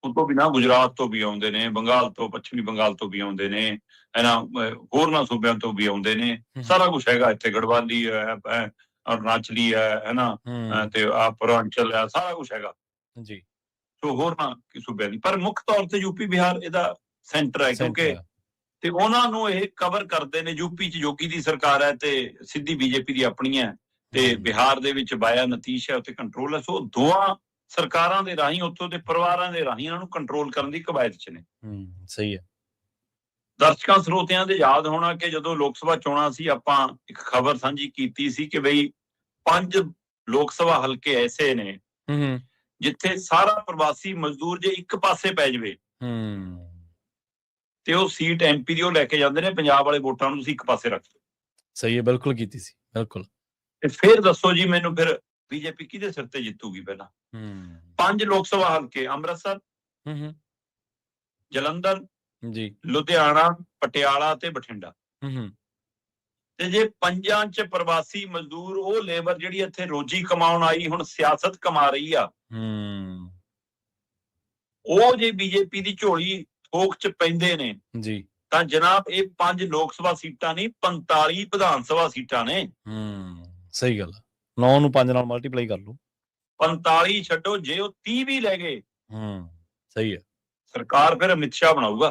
ਉਸ ਤੋਂ ਬਿਨਾਂ ਗੁਜਰਾਤ ਤੋਂ ਵੀ ਆਉਂਦੇ ਨੇ, ਬੰਗਾਲ ਤੋਂ, ਪੱਛਮੀ ਬੰਗਾਲ ਤੋਂ ਵੀ ਆਉਂਦੇ ਨੇ, ਹੋਰਨਾਂ ਸੂਬਿਆਂ ਤੋਂ ਵੀ ਆਉਂਦੇ ਨੇ। ਸਾਰਾ ਕੁਛ ਹੈਗਾ ਇੱਥੇ। ਗੜਵਾਲੀ ਹੈ, ਅਰੁਣਾਚਲੀ ਹੈ ਤੇ ਪੂਰਵਾਂਚਲ ਹੈ, ਸਾਰਾ ਕੁਛ ਹੈਗਾ ਜੀ। ਸੋ ਹੋਰਨਾਂ ਸੂਬਿਆਂ ਦੀ, ਪਰ ਮੁੱਖ ਤੌਰ ਤੇ ਯੂਪੀ ਬਿਹਾਰ ਇਹਦਾ ਸੈਂਟਰ ਹੈ ਕਿਉਂਕਿ ਤੇ ਉਹਨਾਂ ਨੂੰ ਇਹ ਕਵਰ ਕਰਦੇ ਨੇ। ਯੂਪੀ 'ਚ ਯੋਗੀ ਦੀ ਸਰਕਾਰ ਹੈ ਤੇ ਸਿੱਧੀ ਬੀਜੇਪੀ ਦੀ ਆਪਣੀ ਹੈ, ਤੇ ਬਿਹਾਰ ਦੇ ਵਿੱਚ ਬਾਇਆ ਨਤੀਸ਼ ਹੈ, ਉੱਥੇ ਕੰਟਰੋਲ ਹੈ। ਸੋ ਦੋਵਾਂ ਸਰਕਾਰਾਂ ਦੇ ਰਾਹੀਂ, ਉੱਥੋਂ ਦੇ ਪਰਿਵਾਰਾਂ ਦੇ ਰਾਹੀਂ ਇਹਨਾਂ ਨੂੰ ਕੰਟਰੋਲ ਕਰਨ ਦੀ ਕਵਾਇਦ 'ਚ ਨੇ। ਸਹੀ ਹੈ। ਦਰਸ਼ਕਾਂ ਸਰੋਤਿਆਂ ਦੇ ਯਾਦ ਹੋਣਾ ਕਿ ਜਦੋਂ ਲੋਕ ਸਭਾ ਚੋਣਾਂ ਸੀ, ਆਪਾਂ ਇੱਕ ਖਬਰ ਸਾਂਝੀ ਕੀਤੀ ਸੀ ਕਿ ਬਈ 5 ਲੋਕ ਸਭਾ ਹਲਕੇ ਐਸੇ ਨੇ ਜਿੱਥੇ ਸਾਰਾ ਪ੍ਰਵਾਸੀ ਮਜ਼ਦੂਰ ਜੇ ਇੱਕ ਪਾਸੇ ਪੈ ਜਾਵੇ ਤੇ ਉਹ ਸੀਟ MP ਦੀ ਉਹ ਲੈ ਕੇ ਜਾਂਦੇ ਨੇ, ਪੰਜਾਬ ਵਾਲੇ ਵੋਟਾਂ ਨੂੰ ਤੁਸੀਂ ਇੱਕ ਪਾਸੇ ਰੱਖ ਦਿਓ। ਸਹੀ ਹੈ, ਬਿਲਕੁਲ ਕੀਤੀ ਸੀ, ਬਿਲਕੁਲ। ਤੇ ਫਿਰ ਦੱਸੋ ਜੀ ਮੈਨੂੰ, ਫਿਰ ਬੀਜੇਪੀ ਕਿਹਦੇ ਸਿਰ ਤੇ ਜਿੱਤੂਗੀ? ਪਹਿਲਾਂ 5 ਲੋਕ ਸਭਾ ਹਲਕੇ ਅੰਮ੍ਰਿਤਸਰ, ਜਲੰਧਰ ਜੀ, ਲੁਧਿਆਣਾ, ਪਟਿਆਲਾ ਤੇ ਬਠਿੰਡਾ। ਤੇ ਜੇ 5 'ਚ ਪ੍ਰਵਾਸੀ ਮਜ਼ਦੂਰ, ਉਹ ਲੇਬਰ ਜਿਹੜੀ ਇੱਥੇ ਰੋਜੀ ਕਮਾਉਣ ਆਈ, ਹੁਣ ਸਿਆਸਤ ਕਮਾ ਰਹੀ ਆ, ਉਹ ਜੇ ਬੀਜੇਪੀ ਦੀ ਝੋਲੀ ਥੋਕ ਚ ਪੈਂਦੇ ਨੇ ਜੀ ਤਾਂ ਜਨਾਬ ਇਹ 5 ਲੋਕ ਸਭਾ ਸੀਟਾਂ ਨਹੀਂ 45 ਵਿਧਾਨ ਸਭਾ ਸੀਟਾਂ ਨੇ। ਸਹੀ ਗੱਲ ਆ। 9 ਨੂੰ 5 ਨਾਲ ਮਲਟੀਪਲਾਈ ਕਰ ਲਓ। 45 ਛੱਡੋ, ਜੇ ਉਹ 30 ਵੀ ਲੈ ਗਏ ਸਹੀ ਹੈ। ਸਰਕਾਰ ਫਿਰ ਅਮਿਤ ਸ਼ਾਹ ਬਣਾਊਗਾ।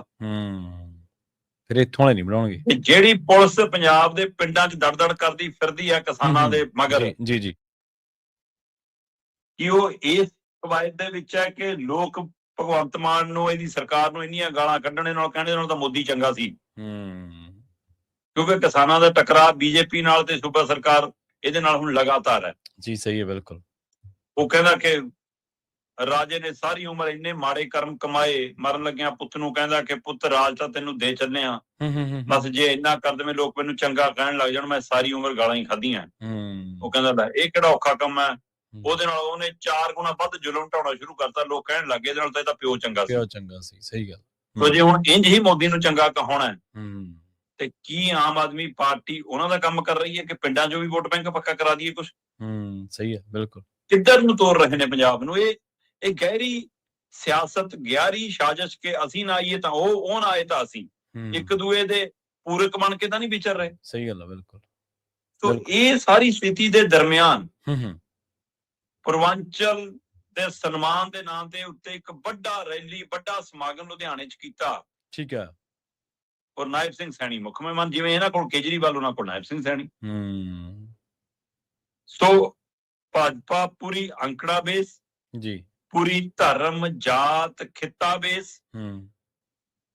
ਫਿਰ ਇੱਥੋਂ ਵਾਲੇ ਨਹੀਂ ਬਣਾਉਣਗੇ। ਤੇ ਜਿਹੜੀ ਪੁਲਿਸ ਪੰਜਾਬ ਦੇ ਪਿੰਡਾਂ 'ਚ ਦੜ ਕਰਦੀ ਫਿਰਦੀ ਆ ਕਿਸਾਨਾਂ ਦੇ ਮਗਰ, ਜੀ ਕਿ ਉਹ ਇਸ ਕਵਾਇਦ ਦੇ ਵਿੱਚ ਹੈ ਕਿ ਲੋਕ ਭਗਵੰਤ ਮਾਨ ਨੂੰ, ਇਹਦੀ ਸਰਕਾਰ ਨੂੰ ਇੰਨੀਆਂ ਗਾਲਾਂ ਕੱਢਣੇ ਨਾਲ ਕਹਿੰਦੇ ਨਾਲ ਤਾਂ ਮੋਦੀ ਚੰਗਾ ਸੀ। ਕਿਉਂਕਿ ਕਿਸਾਨਾਂ ਦਾ ਟਕਰਾਅ ਬੀਜੇਪੀ ਨਾਲ ਤੇ ਸੂਬਾ ਸਰਕਾਰ ਇਹਦੇ ਨਾਲ ਹੁਣ ਲਗਾਤਾਰ ਹੈ। ਜੀ ਸਹੀ ਹੈ, ਬਿਲਕੁਲ। ਉਹ ਕਹਿੰਦਾ ਕਿ ਰਾਜੇ ਨੇ ਸਾਰੀ ਉਮਰ ਇੰਨੇ ਮਾੜੇ ਕਰਮ ਕਮਾਏ, ਮਰਨ ਲੱਗਿਆ ਪੁੱਤ ਨੂੰ ਕਹਿੰਦਾ ਕਿ ਪੁੱਤ ਰਾਜ ਤਾਂ ਤੈਨੂੰ ਦੇ ਚੱਲੇ ਆ, ਬਸ ਜੇ ਇੰਨਾ ਕਰ ਦੇਵੇਂ ਲੋਕ ਮੈਨੂੰ ਚੰਗਾ ਕਹਿਣ ਲੱਗ ਜਾਣ, ਮੈਂ ਸਾਰੀ ਉਮਰ ਗਾਲਾਂ ਹੀ ਖਾਧੀਆਂ। ਉਹ ਕਹਿੰਦਾ ਲੈ ਇਹ ਕਿਹੜਾ ਔਖਾ ਕੰਮ ਹੈ। ਉਹਦੇ ਨਾਲ ਉਹਨੇ 4 ਗੁਣਾ ਵੱਧ ਜ਼ੁਲਮ ਢਾਉਣਾ ਸ਼ੁਰੂ ਕਰਤਾ। ਲੋਕ ਕਹਿਣ ਲੱਗੇ ਇਹਦੇ ਨਾਲ ਤਾਂ ਇਹਦਾ ਪਿਓ ਚੰਗਾ ਸੀ। ਸਹੀ ਗੱਲ। ਸੋ ਜੇ ਹੁਣ ਇੰਜ ਹੀ ਮੋਦੀ ਨੂੰ ਚੰਗਾ ਕਹਾਉਣਾ ਤੇ ਕੀ ਆਮ ਆਦਮੀ ਪਾਰਟੀ ਉਹਨਾਂ ਦਾ ਕੰਮ ਕਰ ਰਹੀ ਹੈ ਕਿ ਪਿੰਡਾਂ 'ਚੋਂ ਵੀ ਵੋਟ ਬੈਂਕ ਪੱਕਾ ਕਰਾ ਦਈਏ ਕੁਛ? ਸਹੀ ਹੈ, ਬਿਲਕੁਲ। ਕਿੱਧਰ ਨੂੰ ਤੋਰ ਰਹੇ ਨੇ ਪੰਜਾਬ ਨੂੰ? ਇਹ ਗਹਿਰੀ ਸਿਆਸਤ, ਗਹਿਰੀ ਸਾਜ਼ਿਸ਼ ਕਿ ਅਸੀਂ ਨਾ ਆਈਏ ਤਾਂ ਉਹ ਨਾ ਆਏ ਤਾਂ ਅਸੀਂ, ਇੱਕ ਦੂਏ ਦੇ ਪੂਰਕ ਬਣ ਕੇ ਤਾਂ ਨਹੀਂ ਵਿਚਰ ਰਹੇ। ਸਹੀ ਗੱਲ ਹੈ, ਬਿਲਕੁਲ। ਸੋ ਇਹ ਸਾਰੀ ਸਥਿਤੀ ਦੇ ਦਰਮਿਆਨ ਪੂਰਵਾਂਚਲ ਦੇ ਸਨਮਾਨ ਦੇ ਨਾਮ ਦੇ ਉੱਤੇ ਇੱਕ ਵੱਡਾ ਰੈਲੀ, ਵੱਡਾ ਸਮਾਗਮ ਲੁਧਿਆਣੇ 'ਚ ਕੀਤਾ। ਠੀਕ ਹੈ। ਔਰ ਨਾਇਬ ਸਿੰਘ ਸੈਣੀ ਮੁੱਖ ਮਹਿਮਾਨ, ਜਿਵੇਂ ਇਹਨਾਂ ਕੋਲ ਕੇਜਰੀਵਾਲ, ਉਹਨਾਂ ਕੋਲ ਨਾਇਬ ਸਿੰਘ ਸੈਣੀ। ਸੋ ਭਾਜਪਾ ਪੂਰੀ ਅੰਕੜਾ ਬੇਸ ਜੀ, ਪੂਰੀ ਧਰਮ, ਜਾਤ, ਖਿੱਤਾ ਬੇਸ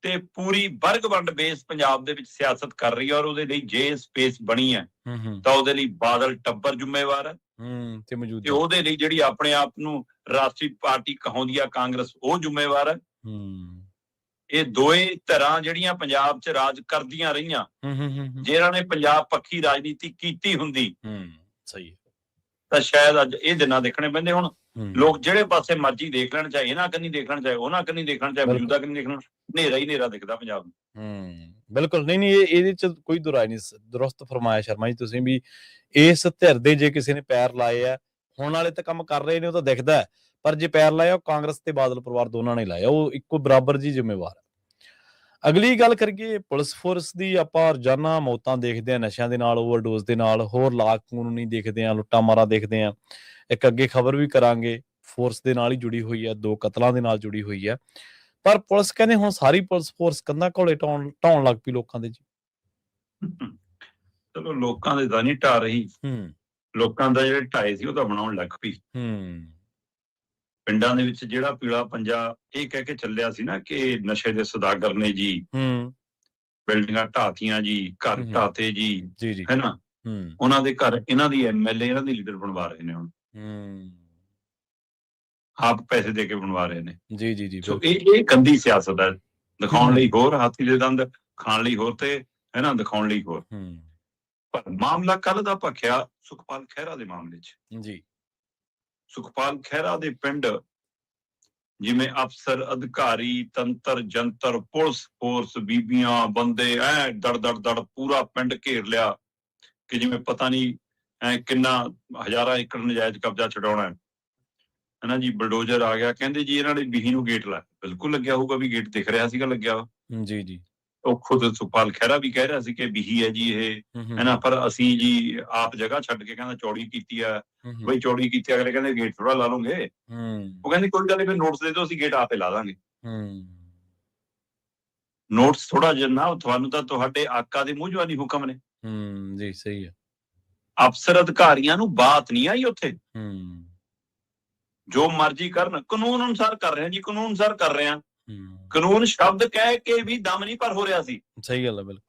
ਤੇ ਪੂਰੀ ਵਰਗ ਵੰਡ ਬੇਸ ਪੰਜਾਬ ਦੇ ਵਿੱਚ ਸਿਆਸਤ ਕਰ ਰਹੀ ਹੈ। ਔਰ ਉਹਦੇ ਲਈ ਜੇ ਸਪੇਸ ਬਣੀ ਹੈ ਤਾਂ ਉਹਦੇ ਲਈ ਬਾਦਲ ਟੱਬਰ ਜ਼ਿੰਮੇਵਾਰ ਹੈ ਤੇ ਉਹਦੇ ਲਈ ਜਿਹੜੀ ਆਪਣੇ ਆਪ ਨੂੰ ਰਾਸ਼ਟਰੀ ਪਾਰਟੀ ਕਹਾਉਂਦੀ ਆ ਕਾਂਗਰਸ, ਉਹ ਜ਼ਿੰਮੇਵਾਰ ਹੈ। ਇਹ ਦੋਏ ਧਿਰਾਂ ਜਿਹੜੀਆਂ ਪੰਜਾਬ 'ਚ ਰਾਜ ਕਰਦੀਆਂ ਰਹੀਆਂ, ਜਿਹਨਾਂ ਨੇ ਪੰਜਾਬ ਪੱਖੀ ਰਾਜਨੀਤੀ ਕੀਤੀ ਹੁੰਦੀ, ਸਹੀ, ਤਾਂ ਸ਼ਾਇਦ ਅੱਜ ਇਹ ਦਿਨਾਂ ਦੇਖਣੇ ਪੈਂਦੇ। ਹੁਣ ਲੋਕ ਜਿਹੜੇ ਪਾਸੇ ਮਰਜ਼ੀ ਦੇਖ ਲੈਣ, ਚਾਹੇ ਇਹਨਾਂ ਕੰਨੀ ਦੇਖ ਲੈਣ, ਚਾਹੇ ਉਹਨਾਂ ਕੰਨੀ ਦੇਖ ਲੈਣ, ਚਾਹੇ ਮੌਜੂਦਾ ਕੰਨੀ ਦੇਖ ਲੈਣ, ਹਨੇਰਾ ਹੀ ਹਨੇਰਾ ਦਿਖਦਾ ਪੰਜਾਬ ਨੂੰ। ਬਿਲਕੁਲ। ਨਹੀਂ ਇਹਦੇ 'ਚ ਕੋਈ ਦੁਰਾਏ ਨਹੀਂ। ਦੁਰਸਤ ਫਰਮਾਇਆ ਸ਼ਰਮਾ ਜੀ ਤੁਸੀਂ ਵੀ। ਇਸ ਧਿਰ ਦੇ ਜੇ ਕਿਸੇ ਨੇ ਪੈਰ ਲਾਏ ਆ, ਹੁਣ ਵਾਲੇ ਤਾਂ ਕੰਮ ਕਰ ਰਹੇ ਨੇ, ਉਹ ਤਾਂ ਦਿਖਦਾ ਹੈ, ਪਰ ਜੇ ਪੈਰ ਲਾਇਆ ਉਹ ਕਾਂਗਰਸ ਤੇ ਬਾਦਲ ਪਰਿਵਾਰ ਦੋਨਾਂ ਨੇ ਲਾਇਆ, ਉਹ ਇੱਕੋ ਬਰਾਬਰ ਜੀ ਜ਼ਿੰਮੇਵਾਰ ਹੈ। ਅਗਲੀ ਗੱਲ ਕਰੀਏ ਪੁਲਿਸ ਫੋਰਸ ਦੀ। ਆਪਾਂ ਰੋਜ਼ਾਨਾ ਮੌਤਾਂ ਦੇਖਦੇ ਹਾਂ ਨਸ਼ਿਆਂ ਦੇ ਨਾਲ, ਓਵਰਡੋਜ਼ ਦੇ ਨਾਲ, ਹੋਰ ਲਾ ਕਾਨੂੰਨੀ ਦੇਖਦੇ ਹਾਂ, ਲੁੱਟਾਂ ਮਾਰਾਂ ਦੇਖਦੇ ਹਾਂ। ਇੱਕ ਅੱਗੇ ਖਬਰ ਵੀ ਕਰਾਂਗੇ, ਫੋਰਸ ਦੇ ਨਾਲ ਹੀ ਜੁੜੀ ਹੋਈ ਹੈ, 2 ਕਤਲਾਂ ਦੇ ਨਾਲ ਜੁੜੀ ਹੋਈ ਹੈ। ਪਰ ਪੁਲਿਸ ਕਹਿੰਦੇ ਹੁਣ ਸਾਰੀ ਪੁਲਿਸ ਫੋਰਸ ਕੰਧਾਂ ਘੋਲੇ ਢਾਉਣ ਲੱਗ ਪਈ ਲੋਕਾਂ ਦੇ ਜੀ। ਚਲੋ ਲੋਕਾਂ ਦੇ ਤਾਂ ਨਹੀਂ ਢਾ ਰਹੀ, ਲੋਕਾਂ ਦਾ ਜਿਹੜੇ ਢਾਏ ਸੀ ਉਹ ਤਾਂ ਬਣਾਉਣ ਲੱਗ ਪਈ। ਪਿੰਡਾਂ ਦੇ ਵਿੱਚ ਜਿਹੜਾ ਪੀਲਾ ਪੰਜਾ ਇਹ ਕਹਿ ਕੇ ਚੱਲਿਆ ਸੀ ਨਾ ਕਿ ਨਸ਼ੇ ਦੇ ਸੁਦਾਗਰ ਨੇ ਜੀ, ਬਿਲਡਿੰਗਾਂ ਢਾਤੀਆਂ ਜੀ, ਘਰ ਢਾਤੇ ਜੀ, ਹੈ ਨਾ, ਉਹਨਾਂ ਦੇ ਘਰ ਇਹਨਾਂ ਦੀ MLA, ਇਹਨਾਂ ਦੀ ਲੀਡਰ ਬਣਵਾ ਰਹੇ ਨੇ ਹੁਣ, ਆਪ ਪੈਸੇ ਦੇ ਕੇ ਬਣਵਾ ਰਹੇ ਨੇ। ਜੀ। ਸੋ ਇਹ ਗੰਦੀ ਸਿਆਸਤ ਹੈ। ਦਿਖਾਉਣ ਲਈ ਹੋਰ ਹਾਥੀ ਦੇ ਦੰਦ, ਖਾਣ ਲਈ ਹੋਰ, ਤੇ ਹੈ ਨਾ, ਦਿਖਾਉਣ ਲਈ ਹੋਰ। ਪਰ ਮਾਮਲਾ ਕੱਲ ਦਾ ਭਖਿਆ ਸੁਖਪਾਲ ਖਹਿਰਾ ਦੇ ਮਾਮਲੇ 'ਚ ਜੀ। ਸੁਖਪਾਲ ਖਹਿਰਾ ਦੇ ਪਿੰਡ ਜਿਵੇਂ ਅਫਸਰ, ਅਧਿਕਾਰੀ, ਤੰਤਰ ਜੰਤਰ, ਪੁਲਿਸ ਫੋਰਸ, ਬੀਬੀਆਂ, ਬੰਦੇ ਐ ਦੜ ਪੂਰਾ ਪਿੰਡ ਘੇਰ ਲਿਆ ਕਿ ਜਿਵੇਂ ਪਤਾ ਨਹੀਂ ਕਿੰਨਾ ਹਜ਼ਾਰਾਂ ਏਕੜ ਨਜਾਇਜ਼ ਕਬਜ਼ਾ ਛਡਾਉਣਾ ਹੈ ਨਾ ਜੀ। ਬਲਡੋਜ਼ਰ ਆ ਗਿਆ, ਕਹਿੰਦੇ ਜੀ ਇਹਨਾਂ ਨੇ ਬੀਹੀ ਨੂੰ ਗੇਟ ਲਾਇਆ। ਬਿਲਕੁਲ ਲੱਗਿਆ ਹੋਊਗਾ ਵੀ, ਗੇਟ ਦਿਖ ਰਿਹਾ ਸੀਗਾ ਲੱਗਿਆ ਵਾ। ਜੀ। ਉਹ ਖੁਦ ਸੁਖਪਾਲ ਖਹਿਰਾ ਵੀ ਕਹਿ ਰਿਹਾ ਸੀ ਕਿ ਬੀਹੀ ਹੈ ਜੀ ਇਹ, ਹੈ ਨਾ, ਪਰ ਅਸੀਂ ਜੀ ਆਪ ਜਗ੍ਹਾ ਛੱਡ ਕੇ, ਕਹਿੰਦਾ ਚੌੜੀ ਕੀਤੀ ਆ। ਬਈ ਚੌੜੀ ਕੀਤੀ, ਅਗਲੇ ਕਹਿੰਦੇ ਗੇਟ ਥੋੜਾ ਲਾ ਲਓਗੇ। ਉਹ ਕਹਿੰਦੇ ਕੋਈ ਗੱਲ ਨਹੀਂ, ਫਿਰ ਨੋਟਿਸ ਦੇ ਦਿਓ, ਅਸੀਂ ਗੇਟ ਆਪੇ ਲਾ ਦਾਂਗੇ। ਨੋਟਿਸ ਥੋੜਾ ਜਿਹਾ, ਤੁਹਾਨੂੰ ਤਾਂ ਤੁਹਾਡੇ ਆਕਾ ਦੇ ਮੂੰਹ ਜਵਾਨੀ ਹੁਕਮ ਨੇ। ਜੀ ਸਹੀ ਹੈ। ਅਫਸਰ ਅਧਿਕਾਰੀਆਂ ਨੂੰ ਬਾਤ ਨਹੀਂ ਆਈ ਉੱਥੇ। ਜੋ ਮਰਜ਼ੀ ਕਰਨ, ਕਾਨੂੰਨ ਅਨੁਸਾਰ ਕਰ ਰਹੇ ਜੀ, ਕਾਨੂੰਨ ਅਨੁਸਾਰ ਕਰ ਰਹੇ ਆ। ਕਾਨੂੰਨ ਸ਼ਬਦ ਕਹਿ ਕੇ ਵੀ ਦਮ ਨਹੀਂ ਭਰ ਹੋ ਰਿਹਾ ਸੀ। ਸਹੀ ਗੱਲ ਹੈ, ਬਿਲਕੁਲ,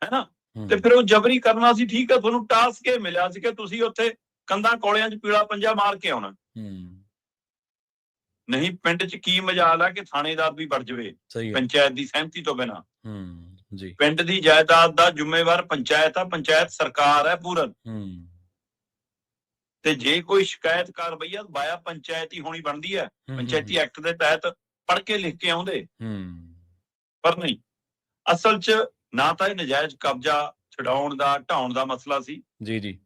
ਹੈ ਨਾ। ਤੇ ਫਿਰ ਉਹ ਜਬਰੀ ਕਰਨਾ ਸੀ। ਠੀਕ ਹੈ, ਤੁਹਾਨੂੰ ਟਾਸਕ ਇਹ ਮਿਲਿਆ ਸੀ ਕਿ ਤੁਸੀਂ ਉੱਥੇ ਕੰਧਾਂ ਕੋਲਿਆਂ 'ਚ ਪੀਲਾ ਪੰਜਾ ਮਾਰ ਕੇ ਆਉਣਾ। ਨਹੀਂ, ਪਿੰਡ 'ਚ ਕੀ ਮਜਾਲ ਆ ਕਿ ਥਾਣੇਦਾਰ ਵੀ ਵੜ ਜਾਵੇ ਪੰਚਾਇਤ ਦੀ ਸਹਿਮਤੀ ਤੋਂ ਬਿਨਾਂ। ਪਿੰਡ ਦੀ ਜਾਇਦਾਦ ਦਾ ਜ਼ਿੰਮੇਵਾਰ ਪੰਚਾਇਤ ਆ, ਪੰਚਾਇਤ ਸਰਕਾਰ ਹੈ ਪੂਰਨ। ਤੇ ਜੇ ਕੋਈ ਸ਼ਿਕਾਇਤ ਕਾਰਵਾਈ ਆ, ਬਾਇਆ ਪੰਚਾਇਤ ਹੀ ਹੋਣੀ ਬਣਦੀ ਹੈ। ਪੰਚਾਇਤੀ ਐਕਟ ਦੇ ਤਹਿਤ ਪੜ੍ਹ ਕੇ ਲਿਖ ਕੇ ਆਉਂਦੇ, ਪਰ ਨਹੀਂ। ਅਸਲ 'ਚ ਨਾ ਤਾਂ ਇਹ ਨਜਾਇਜ਼ ਕਬਜ਼ਾ ਛਡਾਉਣ ਦਾ, ਢਾਉਣ ਦਾ ਮਸਲਾ ਸੀ ਜੀ।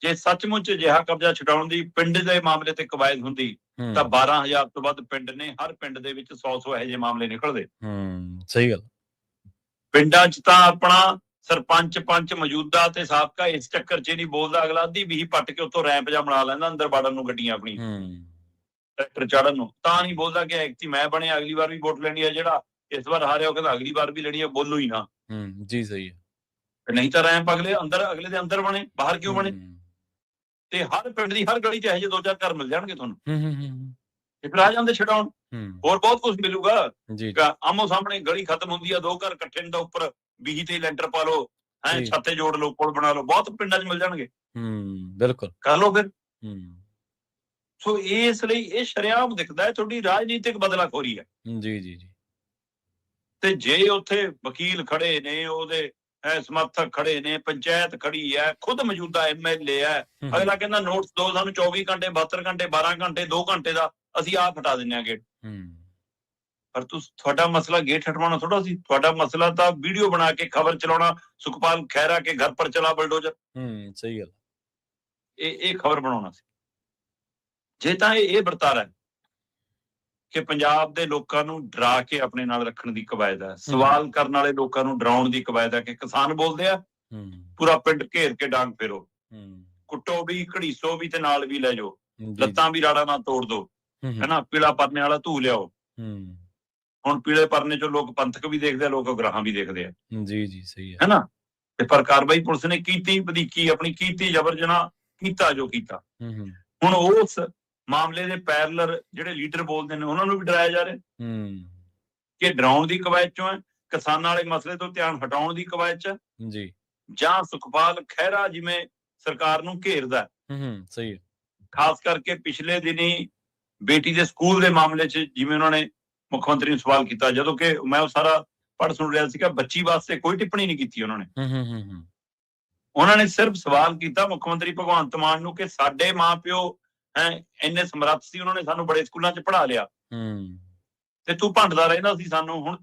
ਜੇ ਸੱਚਮੁੱਚ ਅਜਿਹਾ ਕਬਜ਼ਾ ਛਡਾਉਣ ਦੀ ਪਿੰਡ ਦੇ ਮਾਮਲੇ ਤੇ ਕਵਾਇਦ ਹੁੰਦੀ ਤਾਂ 12,000 ਤੋਂ ਵੱਧ ਪਿੰਡ ਨੇ, ਹਰ ਪਿੰਡ ਦੇ ਵਿੱਚ 100 ਇਹੋ ਜਿਹੇ ਮਾਮਲੇ ਨਿਕਲਦੇ। ਸਹੀ ਗੱਲ। ਪਿੰਡਾਂ 'ਚ ਤਾਂ ਆਪਣਾ ਸਰਪੰਚ ਪੰਚ ਮੌਜੂਦਾ ਤੇ ਸਾਬਕਾ ਇਸ ਚੱਕਰ 'ਚ ਨਹੀਂ ਬੋਲਦਾ, ਅਗਲਾ ਅੱਧੀ ਵੀਹ ਪੱਟ ਕੇ ਉੱਥੋਂ ਰੈਂਪ ਜਾ ਬਣਾ ਲੈਂਦਾ ਅੰਦਰ ਵੜਨ ਨੂੰ ਗੱਡੀਆਂ ਆਪਣੀ ਟਰੈਕਟਰ ਚੜਨ ਨੂੰ, ਤਾਂ ਨਹੀਂ ਬੋਲਦਾ ਕਿ ਐਕਟੀ ਮੈਂ ਬਣਿਆ ਅਗਲੀ ਵਾਰ ਵੀ ਵੋਟ ਲੈਣੀ ਹੈ, ਜਿਹੜਾ ਇਸ ਵਾਰ ਹਾਰਿਆ ਉਹ ਕਹਿੰਦਾ ਅਗਲੀ ਵਾਰ ਵੀ ਲੈਣੀ ਹੈ, ਬੋਲੋ ਹੀ ਨਾ। ਜੀ ਸਹੀ ਹੈ। ਨਹੀਂ ਤਾਂ ਰੈਂਪ ਅਗਲੇ ਦੇ ਅੰਦਰ ਬਣੇ, ਬਾਹਰ ਕਿਉਂ ਬਣੇ? ਤੇ ਹਰ ਪਿੰਡ ਦੀ ਹਰ ਗਲੀ 'ਚ ਇਹੋ ਜਿਹੇ 2-4 ਘਰ ਮਿਲ ਜਾਣਗੇ ਤੁਹਾਨੂੰ, ਤੇ ਫਿਰ ਆ ਜਾਂਦੇ ਛਡਾਉਣ। ਹੋਰ ਬਹੁਤ ਕੁਝ ਮਿਲੂਗਾ। ਆਮੋ ਸਾਹਮਣੇ ਗਲੀ ਖਤਮ ਹੁੰਦੀ ਆ, 2 ਘਰ ਇਕੱਠੇ ਨੇ ਤਾਂ ਉੱਪਰ ਬੀਹੀ ਤੇ ਲੈਂਟਰ ਪਾ ਲਓ, ਛੱਤੇ ਜੋੜ ਲਓ, ਪੁਲ ਬਣਾ ਲਓ, ਬਹੁਤ ਪਿੰਡਾਂ 'ਚ ਮਿਲ ਜਾਣਗੇ। ਬਿਲਕੁਲ ਕਰ ਲਓ ਫਿਰ। ਸੋ ਇਸ ਲਈ ਇਹ ਸ਼ਰੇਆਮ ਦਿਖਦਾ ਹੈ ਤੁਹਾਡੀ ਰਾਜਨੀਤਿਕ ਬਦਲਾਖੋਰੀ ਹੈ। ਜੀ। ਤੇ ਜੇ ਉੱਥੇ ਵਕੀਲ ਖੜੇ ਨੇ, ਉਹਦੇ ਸਮਰਥਕ ਖੜੇ ਨੇ, ਪੰਚਾਇਤ ਖੜੀ ਹੈ, ਖੁਦ ਮੌਜੂਦਾ MLA ਹੈ, ਅਗਲਾ ਕਹਿੰਦਾ ਨੋਟਿਸ ਦਿਓ ਸਾਨੂੰ 24 ਘੰਟੇ 72 ਘੰਟੇ 12 ਘੰਟੇ 2 ਘੰਟੇ ਦਾ, ਅਸੀਂ ਆਪ ਹਟਾ ਦਿੰਦੇ ਹਾਂ ਗੇਟ। ਪਰ ਤੁਹਾਡਾ ਮਸਲਾ ਗੇਟ ਹਟਵਾਉਣਾ ਥੋੜਾ ਸੀ, ਤੁਹਾਡਾ ਮਸਲਾ ਤਾਂ ਵੀਡੀਓ ਬਣਾ ਕੇ ਖਬਰ ਚਲਾਉਣਾ, ਸੁਖਪਾਲ ਖਹਿਰਾ ਕੇ ਘਰ ਪਰ ਚਲਾ ਬਲਡੋਜ਼ਰ। ਸਹੀ ਗੱਲ। ਇਹ ਖਬਰ ਬਣਾਉਣਾ ਸੀ। ਜੇ ਤਾਂ ਇਹ ਵਰਤਾਰਾ ਹੈ ਕਿ ਪੰਜਾਬ ਦੇ ਲੋਕਾਂ ਨੂੰ ਡਰਾ ਕੇ ਆਪਣੇ ਨਾਲ ਰੱਖਣ ਦੀ ਕਵਾਇਦ ਹੈ, ਸਵਾਲ ਕਰਨ ਵਾਲੇ ਲੋਕਾਂ ਨੂੰ ਡਰਾਉਣ ਦੀ ਕਵਾਇਦ ਹੈ, ਕਿ ਕਿਸਾਨ ਬੋਲਦੇ ਆ ਪੂਰਾ ਪਿੰਡ ਘੇਰ ਕੇ ਡਾਂਗ ਫੇਰੋ, ਕੁੱਟੋ ਵੀ, ਘੜੀਸੋ ਵੀ ਤੇ ਨਾਲ ਵੀ ਲੈ ਜਾਓ, ਲੱਤਾਂ ਵੀ ਰਾੜਾ ਨਾਲ ਤੋੜ ਦੋ, ਹੈਨਾ, ਪੀਲਾ ਪਰਨੇ ਵਾਲਾ ਧੂ ਲਿਆਓ। ਹੁਣ ਪੀਲੇ ਪਰਨੇ ਚੋਂ ਲੋਕ ਪੰਥਕ ਵੀ ਦੇਖਦੇ ਆ, ਲੋਕ ਗ੍ਰਾਹਾਂ ਵੀ ਦੇਖਦੇ ਆ। ਜੀ ਸਹੀ ਹੈ। ਹੈਨਾ, ਤੇ ਪਰ ਕਾਰਵਾਈ ਪੁਲਿਸ ਨੇ ਕੀਤੀ, ਵਧੀਕੀ ਆਪਣੀ ਕੀਤੀ, ਜਬਰ ਜਨਾਹ ਕੀਤਾ ਜੋ ਕੀਤਾ। ਹੁਣ ਉਸ ਮਾਮਲੇ ਦੇ ਪੈਰਲਰ ਜਿਹੜੇ ਲੀਡਰ ਬੋਲਦੇ ਨੇ ਉਹਨਾਂ ਨੂੰ ਵੀ ਡਰਾਇਆ ਜਾ ਰਿਹਾ ਕਿ ਡਰਾਉਣ ਦੀ ਕਵਾਇਦ ਚੋਂ ਹੈ, ਕਿਸਾਨਾਂ ਵਾਲੇ ਮਸਲੇ ਤੋਂ ਧਿਆਨ ਹਟਾਉਣ ਦੀ ਕਵਾਇਦ ਚ ਜੀ, ਜਾਂ ਸੁਖਪਾਲ ਖਹਿਰਾ ਜਿਵੇਂ ਸਰਕਾਰ ਨੂੰ ਘੇਰਦਾ। ਸਹੀ ਹੈ। ਖਾਸ ਕਰਕੇ ਪਿਛਲੇ ਦਿਨੀ ਬੇਟੀ ਦੇ ਸਕੂਲ ਦੇ ਮਾਮਲੇ 'ਚ ਜਿਵੇਂ ਉਹਨਾਂ ਨੇ ਮੁੱਖ ਮੰਤਰੀ ਨੂੰ ਸਵਾਲ ਕੀਤਾ, ਜਦੋਂ ਕਿ ਮੈਂ ਉਹ ਸਾਰਾ ਪੜ੍ਹ ਸੁਣ ਰਿਹਾ ਸੀਗਾ, ਬੱਚੀ ਵਾਸਤੇ ਕੋਈ ਟਿੱਪਣੀ ਨਹੀਂ ਕੀਤੀ ਉਹਨਾਂ ਨੇ। ਉਹਨਾਂ ਨੇ ਸਿਰਫ ਸਵਾਲ ਕੀਤਾ ਮੁੱਖ ਮੰਤਰੀ ਭਗਵੰਤ ਮਾਨ ਨੂੰ ਕਿ ਸਾਡੇ ਮਾਂ-ਪਿਓ ਇੰਨੇ ਸਮਰੱਥ ਸੀ, ਉਹਨਾਂ ਨੇ ਸਾਨੂੰ ਬੜੇ ਸਕੂਲਾਂ 'ਚ ਪੜ੍ਹਾ ਲਿਆ, ਤੇ ਤੂੰ ਭੰਡਦਾ ਰਹਿੰਦਾ ਸੀ ਸਾਨੂੰ। ਹੁਣ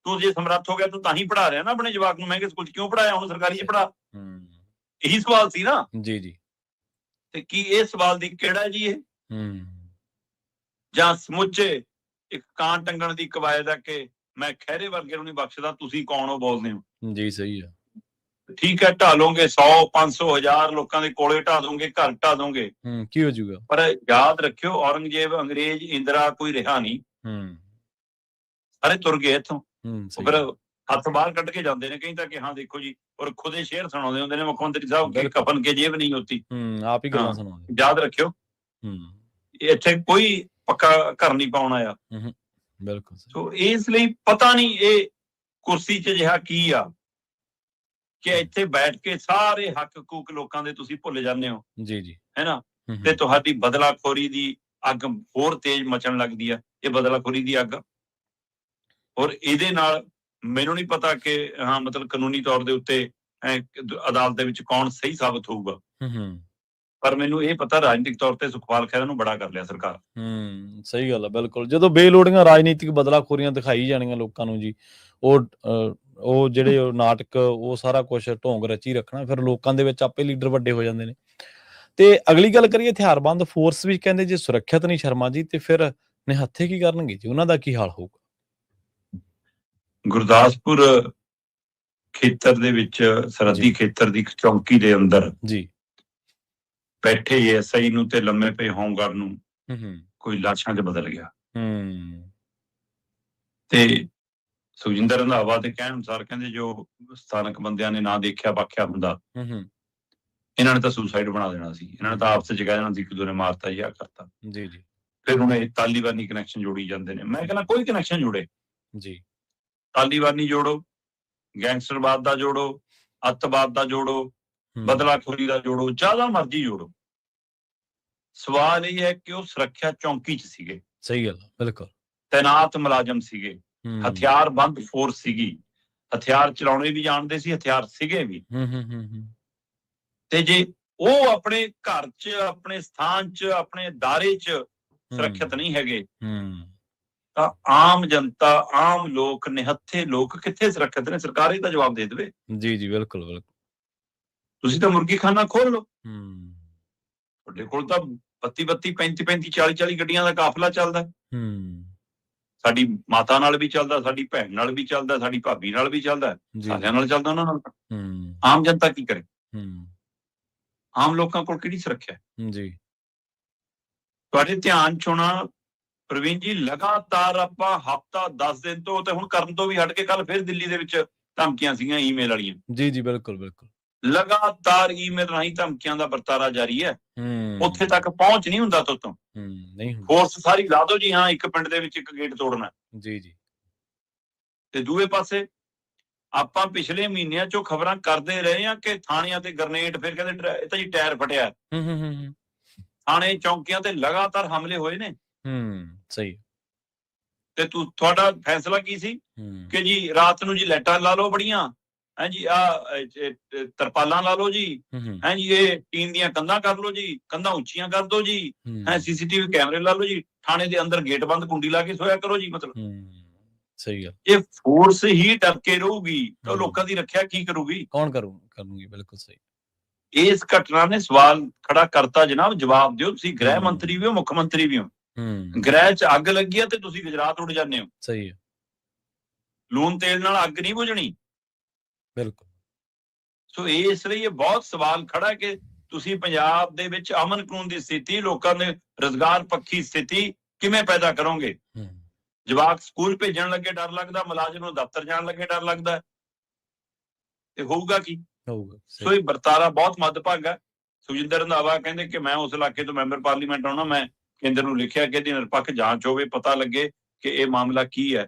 ਤੂੰ ਜੇ ਸਮਰੱਥ ਹੋ ਗਿਆ, ਤੂੰ ਤਾਂ ਹੀ ਪੜ੍ਹਾ ਰਿਹਾ ਨਾ ਆਪਣੇ ਜਵਾਕ ਨੂੰ, ਮਹਿੰਗੇ ਸਕੂਲ 'ਚ ਕਿਉਂ ਪੜ੍ਹਾਇਆ, ਹੁਣ ਸਰਕਾਰੀ 'ਚ ਪੜ੍ਹਾ। ਇਹੀ ਸਵਾਲ ਸੀ ਨਾ। ਜੀ। ਤੇ ਕੀ ਇਹ ਸਵਾਲ ਦੀ ਕਿਹੜਾ ਜੀ ਇਹ, ਜਾਂ ਸਮੁੱਚੇ ਇੱਕ ਕਾਂ ਟੰਗਣ ਦੀ ਕਵਾਇਦ ਹੈ ਕਿ ਮੈਂ ਖਹਿਰੇ ਵਰਗੇ ਨੂੰ ਨਹੀਂ ਬਖਸ਼ਦਾ, ਤੁਸੀਂ ਕੌਣ ਹੋ ਬੋਲਦੇ ਹੋ। ਜੀ ਸਹੀ ਹੈ। ਠੀਕ ਹੈ, ਢਾ ਲੋਗੇ 100 500 1000 ਲੋਕਾਂ ਦੇ ਕੋਲੇ ਢਾ ਦੋਗੇ, ਘਰ ਢਾ ਦੋਗੇ, ਕੀ ਹੋ ਜਾਊਗਾ। ਪਰ ਯਾਦ ਰੱਖਿਓ, ਔਰੰਗਜ਼ੇਬ, ਅੰਗਰੇਜ਼, ਇੰਦਰਾ ਕੋਈ ਰਿਹਾ ਨਹੀਂ, ਸਾਰੇ ਤੁਰ ਗਏ ਇੱਥੋਂ। ਫਿਰ ਹੱਥ ਬਾਹਰ ਕੱਢ ਕੇ ਜਾਂਦੇ ਨੇ ਕਈ ਤਾਂ, ਕਿ ਹਾਂ ਦੇਖੋ ਜੀ, ਔਰ ਖੁਦੇ ਸ਼ੇਰ ਸੁਣਾਉਂਦੇ ਹੁੰਦੇ ਨੇ ਮੁੱਖ ਮੰਤਰੀ ਸਾਹਿਬ ਕਿ ਕਫਨ ਕੇ ਜੇਬ ਨਹੀਂ ਹੋਤੀ, ਆਪ ਹੀ ਗੱਲਾਂ ਸੁਣਾਉਂਦੇ। ਯਾਦ ਰੱਖਿਓ, ਇੱਥੇ ਕੋਈ ਪੱਕਾ ਘਰ ਨਹੀਂ ਪਾਉਣ ਆਇਆ। ਬਿਲਕੁਲ। ਸੋ ਇਸ ਲਈ ਪਤਾ ਨਹੀਂ ਇਹ ਕੁਰਸੀ 'ਚ ਜਿਹਾ ਕੀ ਆ ਕਿ ਇੱਥੇ ਬੈਠ ਕੇ ਸਾਰੇ ਹੱਕ ਹਕੂਕ ਲੋਕਾਂ ਦੇ ਤੁਸੀਂ ਭੁੱਲ ਜਾਂਦੇ ਹੋ। ਜੀ ਹੈਨਾ, ਤੇ ਤੁਹਾਡੀ ਬਦਲਾਖੋਰੀ ਦੀ ਅੱਗ ਹੋਰ ਤੇਜ਼ ਮਚਣ ਲੱਗਦੀ ਆ। ਇਹ ਬਦਲਾਖੋਰੀ ਦੀ ਅੱਗ, ਔਰ ਇਹਦੇ ਨਾਲ ਮੈਨੂੰ ਨਹੀਂ ਪਤਾ ਕਿ ਮਤਲਬ ਕਾਨੂੰਨੀ ਤੌਰ ਦੇ ਉੱਤੇ ਅਦਾਲਤ ਦੇ ਵਿੱਚ ਕੌਣ ਸਹੀ ਸਾਬਤ ਹੋਊਗਾ, ਪਰ ਮੈਨੂੰ ਇਹ ਪਤਾ ਰਾਜਨੀਤਿਕ ਤੌਰ ਤੇ ਸੁਖਪਾਲ ਖਹਿਰਾ ਨੂੰ ਬੜਾ ਕਰ ਲਿਆ ਸਰਕਾਰ। ਸਹੀ ਗੱਲ ਆ, ਬਿਲਕੁਲ। ਜਦੋਂ ਬੇਲੋੜੀਆਂ ਰਾਜਨੀਤਿਕ ਬਦਲਾਖੋਰੀਆਂ ਦਿਖਾਈ ਜਾਣੀਆਂ ਲੋਕਾਂ ਨੂੰ ਜੀ, ਉਹ ਜਿਹੜੇ ਨਾਟਕ, ਉਹ ਸਾਰਾ ਕੁਝ ਢੋਂਗ ਰਚੀ ਰੱਖਣਾ, ਫਿਰ ਲੋਕਾਂ ਦੇ ਵਿੱਚ ਆਪੇ ਲੀਡਰ ਵੱਡੇ ਹੋ ਜਾਂਦੇ ਨੇ। ਤੇ ਅਗਲੀ ਗੱਲ ਕਰੀਏ, ਹਥਿਆਰਬੰਦ ਫੋਰਸ ਵੀ ਕਹਿੰਦੇ ਜੇ ਸੁਰੱਖਿਅਤ ਨਹੀਂ ਸ਼ਰਮਾ ਜੀ, ਤੇ ਫਿਰ ਨਿਹੱਥੇ ਕੀ ਕਰਨਗੇ ਜੀ, ਉਹਨਾਂ ਦਾ ਕੀ ਹਾਲ ਹੋਊਗਾ। ਗੁਰਦਾਸਪੁਰ ਖੇਤਰ ਦੇ ਵਿੱਚ, ਸਰਹੱਦੀ ਖੇਤਰ ਦੀ ਚੌਂਕੀ ਦੇ ਅੰਦਰ ਜੀ ਬੈਠੇ ਐਸਆਈ ਨੂੰ ਤੇ ਲੰਮੇ ਪਏ ਹੋਮਗਾਰਡ ਨੂੰ ਕੋਈ ਲਾਸ਼ਾਂ 'ਚ ਬਦਲ ਗਿਆ। ਤੇ ਸੁਖਜਿੰਦਰ ਰੰਧਾਵਾ ਦੇ ਕਹਿਣ ਅਨੁਸਾਰ ਕਹਿੰਦੇ ਜੋ ਸਥਾਨਕ ਬੰਦਿਆਂ ਨੇ ਨਾ ਦੇਖਿਆ ਬਾਖਿਆ ਹੁੰਦਾ, ਇਹਨਾਂ ਨੇ ਤਾਂ ਸੁਸਾਈਡ ਬਣਾ ਦੇਣਾ ਸੀ, ਇਹਨਾਂ ਨੇ ਤਾਂ ਆਪਸ 'ਚ ਕਹਿ ਦੇਣਾ ਸੀ ਇੱਕ ਦੂਜੇ ਨੇ ਮਾਰਤਾ ਜਾਂ ਕਰਤਾ। ਜੀ। ਫਿਰ ਹੁਣ ਇਹ ਤਾਲੀਬਾਨੀ ਕਨੈਕਸ਼ਨ ਜੋੜੀ ਜਾਂਦੇ ਨੇ। ਮੈਂ ਕਹਿੰਦਾ ਕੋਈ ਕਨੈਕਸ਼ਨ ਜੁੜੇ ਜੀ, ਤਾਲੀਬਾਨੀ ਜੋੜੋ, ਗੈਂਗਸਟਰਵਾਦ ਦਾ ਜੋੜੋ, ਅੱਤਵਾਦ ਦਾ ਜੋੜੋ, ਬਦਲਾਖੋਰੀ ਦਾ ਜੋੜੋ, ਜ਼ਿਆਦਾ ਮਰਜ਼ੀ ਜੋੜੋ। ਸਵਾਲ ਇਹ ਹੈ ਕਿ ਉਹ ਸੁਰੱਖਿਆ ਚੌਂਕੀ 'ਚ ਸੀਗੇ। ਸਹੀ ਗੱਲ, ਬਿਲਕੁਲ। ਤੈਨਾਤ ਮੁਲਾਜ਼ਮ ਸੀਗੇ, ਹਥਿਆਰਬੰਦ ਫੋਰਸ ਸੀਗੀ, ਹਥਿਆਰ ਚਲਾਉਣੇ ਵੀ ਜਾਣਦੇ ਸੀ, ਹਥਿਆਰ ਸੀਗੇ ਵੀ। ਤੇ ਜੇ ਉਹ ਆਪਣੇ ਘਰ 'ਚ, ਆਪਣੇ ਸਥਾਨ 'ਚ, ਆਪਣੇ ਦਾਇਰੇ 'ਚ ਸੁਰੱਖਿਅਤ ਨਹੀਂ ਹੈਗੇ, ਤਾਂ ਆਮ ਜਨਤਾ, ਆਮ ਲੋਕ, ਨਿਹੱਥੇ ਲੋਕ ਕਿੱਥੇ ਸੁਰੱਖਿਅਤ ਨੇ? ਸਰਕਾਰ ਹੀ ਤਾਂ ਜਵਾਬ ਦੇ ਦੇਵੇ। ਜੀ ਬਿਲਕੁਲ। ਤੁਸੀਂ ਤਾਂ ਮੁਰਗੀਖਾਨਾ ਖੋਲ ਲਓ। ਹੂੰ ਤੁਹਾਡੇ ਕੋਲ ਤਾਂ 32 35 40 ਗੱਡੀਆਂ ਦਾ ਕਾਫਲਾ ਚੱਲਦਾ। ਹੂੰ ਸਾਡੀ ਮਾਤਾ ਨਾਲ ਵੀ ਚੱਲਦਾ, ਸਾਡੀ ਭੈਣ ਨਾਲ ਵੀ ਚੱਲਦਾ, ਸਾਡੀ ਭਾਬੀ ਨਾਲ ਵੀ ਚੱਲਦਾ, ਜੀ ਸਾਰਿਆਂ ਨਾਲ ਚੱਲਦਾ ਉਹਨਾਂ ਨਾਲ। ਹੂੰ ਆਮ ਜਨਤਾ ਕੀ ਕਰੇ? ਹੂੰ ਆਮ ਲੋਕਾਂ ਕੋਲ ਕਿਹੜੀ ਸੁਰੱਖਿਆ? ਜੀ ਤੁਹਾਡੇ ਧਿਆਨ ਚ ਹੋਣਾ ਪ੍ਰਵੀਨ ਜੀ, ਲਗਾਤਾਰ ਆਪਾਂ ਹਫਤਾ 10 ਦਿਨ ਤੋਂ ਤੇ ਹੁਣ ਕਰਨ ਤੋਂ ਵੀ ਹਟ ਕੇ ਕੱਲ ਫਿਰ ਦਿੱਲੀ ਦੇ ਵਿੱਚ ਧਮਕੀਆਂ ਸੀਗੀਆਂ ਈਮੇਲ ਵਾਲੀਆਂ। ਜੀ ਬਿਲਕੁਲ ਬਿਲਕੁਲ ਲਗਾਤਾਰ ਈਮੇਲ ਰਾਹੀਂ ਧਮਕੀਆਂ ਦਾ ਵਰਤਾਰਾ ਜਾਰੀ ਹੈ। ਹੂੰ ਉੱਥੇ ਤੱਕ ਪਹੁੰਚ ਨਹੀਂ ਹੁੰਦਾ ਤੋਂ ਨਹੀਂ ਹੁੰਦਾ ਫੋਰਸ ਸਾਰੀ ਲਾ ਦਿਓ ਜੀ, ਹਾਂ ਇੱਕ ਪਿੰਡ ਦੇ ਵਿੱਚ ਇੱਕ ਗੇਟ ਤੋੜਨਾ। ਜੀ ਜੀ ਤੇ ਦੂਏ ਪਾਸੇ ਆਪਾਂ ਪਿਛਲੇ ਮਹੀਨਿਆਂ ਚੋਂ ਖਬਰਾਂ ਕਰਦੇ ਰਹੇ ਹਾਂ ਕਿ ਥਾਣਿਆਂ ਤੇ ਗ੍ਰਨੇਡ, ਫਿਰ ਕਹਿੰਦੇ ਇਹ ਤਾਂ ਜੀ ਟਾਇਰ ਫਟਿਆ। ਹੂੰ ਥਾਣੇ ਚੌਂਕੀਆਂ ਤੇ ਲਗਾਤਾਰ ਹਮਲੇ ਹੋਏ ਨੇ। ਸਹੀ ਤੇ ਤੁਹਾਡਾ ਫੈਸਲਾ ਕੀ ਸੀ ਕਿ ਜੀ ਰਾਤ ਨੂੰ ਜੀ ਲਾਈਟਾਂ ਲਾ ਲਓ ਬੜੀਆਂ, ਹੈ ਜੀ ਤਰਪਾਲਾਂ ਲਾ ਲਓ ਜੀ, ਹੈ ਜੀ ਇਹ ਟੀਨ ਦੀਆਂ ਕੰਧਾਂ ਕਰ ਲਓ ਜੀ, ਕੰਧਾਂ ਉੱਚੀਆਂ ਕਰ ਦਿਓ ਜੀ, ਹੈ CCTV ਕੈਮਰੇ ਲਾ ਲਓ ਜੀ, ਥਾਣੇ ਦੇ ਅੰਦਰ ਗੇਟ ਬੰਦ ਕੁੰਡੀ ਲਾ ਕੇ ਸੋਇਆ ਕਰੋ ਜੀ। ਮਤਲਬ ਸਹੀ ਗੱਲ, ਇਹ ਫੋਰਸ ਹੀ ਡਰ ਕੇ ਰਹੂਗੀ ਤਾਂ ਲੋਕਾਂ ਦੀ ਰੱਖਿਆ ਕੀ ਕਰੂਗੀ? ਕੌਣ ਕਰੂਗੀ? ਬਿਲਕੁਲ ਸਹੀ। ਇਸ ਘਟਨਾ ਨੇ ਸਵਾਲ ਖੜਾ ਕਰਤਾ ਜਨਾਬ, ਜਵਾਬ ਦਿਓ। ਤੁਸੀਂ ਗ੍ਰਹਿ ਮੰਤਰੀ ਵੀ ਹੋ, ਮੁੱਖ ਮੰਤਰੀ ਵੀ ਹੋ। ਗ੍ਰਹਿ 'ਚ ਅੱਗ ਲੱਗੀ ਆ ਤੇ ਤੁਸੀਂ ਗੁਜਰਾਤ ਉੱਡ ਜਾਂਦੇ ਹੋ। ਸਹੀ ਹੈ। ਲੂਣ ਤੇਲ ਨਾਲ ਅੱਗ ਨਹੀਂ ਬੁਝਣੀ। ਬਿਲਕੁਲ। ਸੋ ਇਸ ਲਈ ਇਹ ਬਹੁਤ ਸਵਾਲ ਖੜਾ ਕਿ ਤੁਸੀਂ ਪੰਜਾਬ ਦੇ ਵਿੱਚ ਅਮਨ ਕਾਨੂੰਨ ਦੀ ਸਥਿਤੀ, ਲੋਕਾਂ ਦੇ ਰੁਜ਼ਗਾਰ ਪੱਖੀ ਸਥਿਤੀ ਕਿਵੇਂ ਪੈਦਾ ਕਰੋਗੇ? ਜਵਾਕ ਸਕੂਲ ਭੇਜਣ ਲੱਗੇ ਡਰ ਲੱਗਦਾ, ਮੁਲਾਜ਼ਮ ਨੂੰ ਦਫ਼ਤਰ ਜਾਣ ਲੱਗੇ ਡਰ ਲੱਗਦਾ, ਤੇ ਹੋਊਗਾ ਕੀ? ਸੋ ਇਹ ਵਰਤਾਰਾ ਬਹੁਤ ਮੱਦਭਾਗਾ। ਸੁਖਜਿੰਦਰ ਰੰਧਾਵਾ ਕਹਿੰਦੇ ਕਿ ਮੈਂ ਉਸ ਇਲਾਕੇ ਤੋਂ ਮੈਂਬਰ ਪਾਰਲੀਮੈਂਟ ਆਉਣਾ, ਮੈਂ ਕੇਂਦਰ ਨੂੰ ਲਿਖਿਆ ਕਿ ਇਹਦੀ ਨਿਰਪੱਖ ਜਾਂਚ ਹੋਵੇ, ਪਤਾ ਲੱਗੇ ਕਿ ਇਹ ਮਾਮਲਾ ਕੀ ਹੈ।